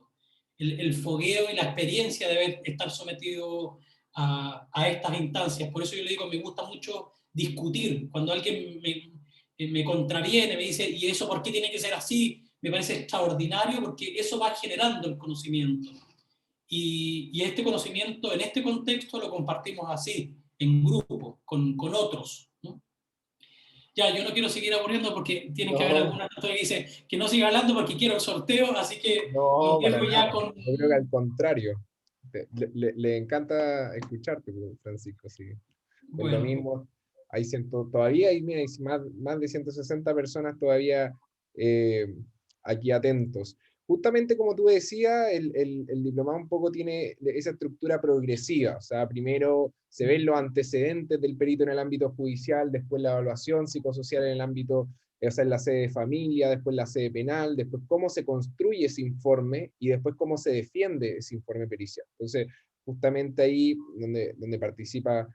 el fogueo y la experiencia de estar sometido a estas instancias. Por eso yo le digo, me gusta mucho discutir. Cuando alguien me contraviene, me dice, ¿y eso por qué tiene que ser así? Me parece extraordinario porque eso va generando el conocimiento. Y este conocimiento en este contexto lo compartimos así, en grupo, con otros, ¿no? Ya, yo no quiero seguir aburriendo porque tiene que haber alguna persona que dice que no siga hablando porque quiero el sorteo, así que No, los para dejo ya nada. con... Yo creo que al contrario. Le encanta escucharte, Francisco, sí. Es lo Bueno, mismo. Hay todavía hay, mira, hay más de 160 personas todavía aquí atentos. Justamente como tú decías, el diplomado un poco tiene esa estructura progresiva. O sea, primero se ven los antecedentes del perito en el ámbito judicial, después la evaluación psicosocial en el ámbito, o sea, en la sede de familia, después la sede penal, después cómo se construye ese informe y después cómo se defiende ese informe pericial. Entonces, justamente ahí donde participa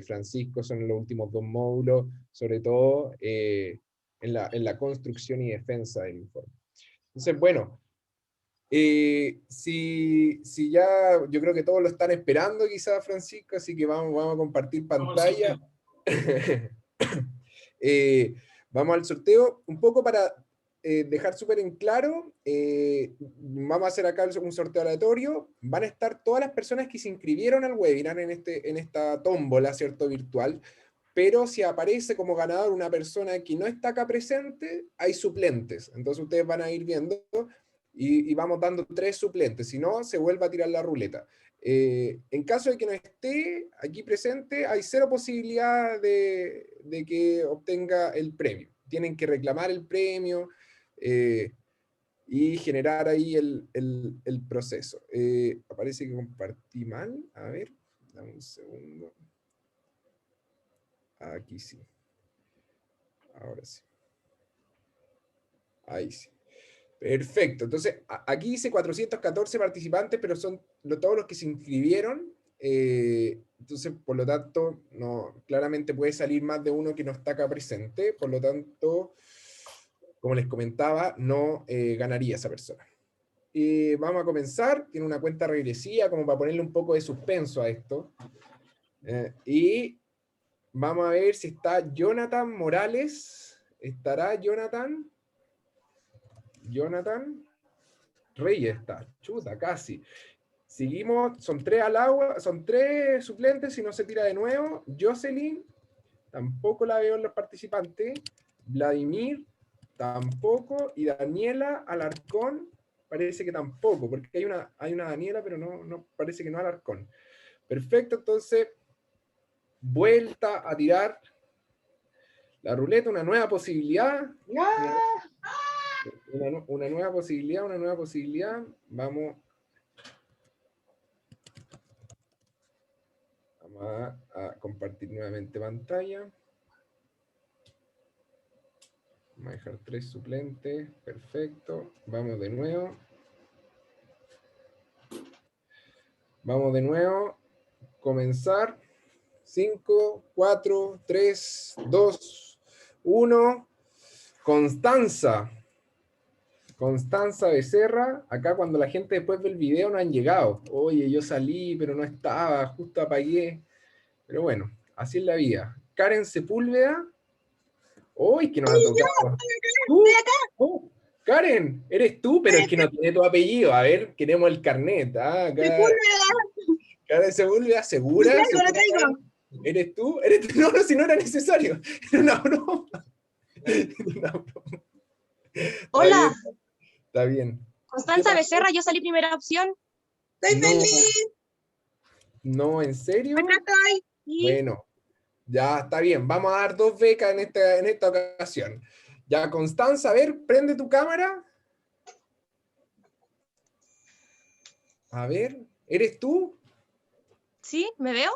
Francisco son en los últimos 2 módulos, sobre todo en la construcción y defensa del informe. Entonces, bueno, si ya, yo creo que todos lo están esperando quizás, Francisco, así que vamos a compartir pantalla. Vamos al sorteo, un poco para dejar súper en claro, vamos a hacer acá un sorteo aleatorio, van a estar todas las personas que se inscribieron al webinar en esta tómbola, ¿cierto?, virtual, pero si aparece como ganador una persona que no está acá presente, hay suplentes, entonces ustedes van a ir viendo, y vamos dando 3 suplentes, si no, se vuelve a tirar la ruleta. En caso de que no esté aquí presente, hay 0 posibilidad de que obtenga el premio. Tienen que reclamar el premio y generar ahí el proceso. Parece que compartí mal. A ver, dame un segundo. Aquí sí. Ahora sí. Ahí sí. Perfecto, entonces aquí dice 414 participantes, pero son todos los que se inscribieron, entonces por lo tanto, claramente puede salir más de uno que no está acá presente, por lo tanto, como les comentaba, no ganaría esa persona. Vamos a comenzar, tiene una cuenta regresiva como para ponerle un poco de suspenso a esto, y vamos a ver si está Jonathan Morales. ¿Estará Jonathan? Reyes está, chuta, casi. Seguimos, son 3 al agua, son 3 suplentes, si no se tira de nuevo. Jocelyn, tampoco la veo en los participantes. Vladimir, tampoco. Y Daniela Alarcón, parece que tampoco, porque hay una Daniela, pero no parece que no Alarcón. Perfecto, entonces, vuelta a tirar la ruleta, una nueva posibilidad. Una nueva posibilidad. Vamos a compartir nuevamente pantalla. Vamos a dejar 3 suplentes. Perfecto. Vamos de nuevo. Comenzar. 5, 4, 3, 2, 1. Constanza Becerra, acá cuando la gente después ve el video no han llegado. Oye, yo salí, pero no estaba, justo apagué. Pero bueno, así es la vida. Karen Sepúlveda. ¡Uy, que nos ha tocado! Oh, Karen, eres tú, pero es que no tiene tu apellido. A ver, queremos el carnet. Karen Sepúlveda, ¿segura? ¿Eres tú? No, si no era necesario. Era una broma. Hola. Está bien. Constanza Becerra, yo salí primera opción. ¡Estoy feliz! No, ¿en serio? Acá estoy. Sí. Bueno, ya está bien. Vamos a dar 2 becas en esta ocasión. Ya, Constanza, a ver, prende tu cámara. A ver, ¿eres tú? ¿Sí? ¿Me veo?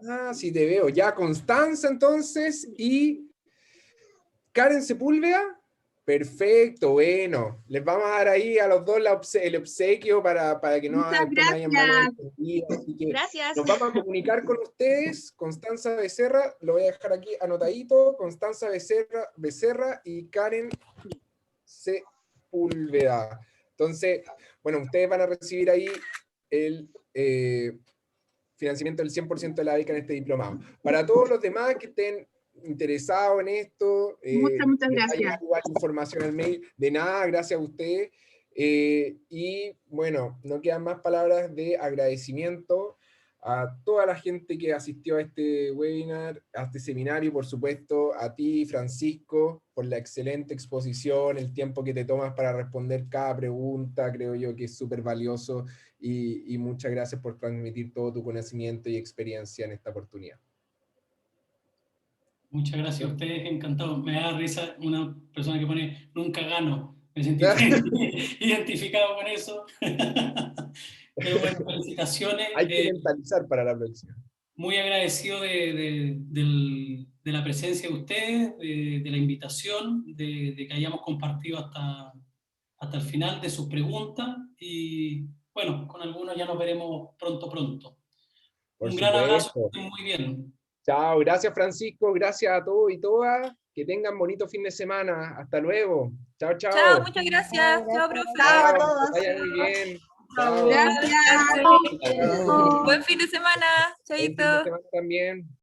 Ah, sí te veo. Ya, Constanza entonces y Karen Sepúlveda. Perfecto, bueno. Les vamos a dar ahí a los dos el obsequio para que no hayan malos entendidos. Así que gracias. nos vamos a comunicar con ustedes. Constanza Becerra, lo voy a dejar aquí anotadito. Constanza Becerra y Karen Sepúlveda. Entonces, bueno, ustedes van a recibir ahí el financiamiento del 100% de la beca en este diplomado. Para todos los demás que estén interesados en esto, Muchas les va a gracias. llegar igual información al mail. De nada, gracias a ustedes. Y bueno, no quedan más palabras de agradecimiento a toda la gente que asistió a este webinar, a este seminario, por supuesto, a ti, Francisco, por la excelente exposición, el tiempo que te tomas para responder cada pregunta, creo yo que es súper valioso, y muchas gracias por transmitir todo tu conocimiento y experiencia en esta oportunidad. Muchas gracias a ustedes, encantado. Me da risa una persona que pone nunca gano. Me sentí identificado con eso. Pero bueno, felicitaciones. Hay que mentalizar para la próxima. Muy agradecido de la presencia de ustedes, de la invitación, de que hayamos compartido hasta el final de sus preguntas. Y bueno, con algunos ya nos veremos pronto. Por Un gran abrazo, supuesto. que estén muy bien. Chao, gracias Francisco, gracias a todos y todas. Que tengan bonito fin de semana. Hasta luego. Chao, chao. Chao, muchas gracias. Chao, profe. Chao a todos. Que vaya muy bien. Chao. Chao. Gracias. Chao. Buen fin de semana. Buen fin de Chaito. semana también.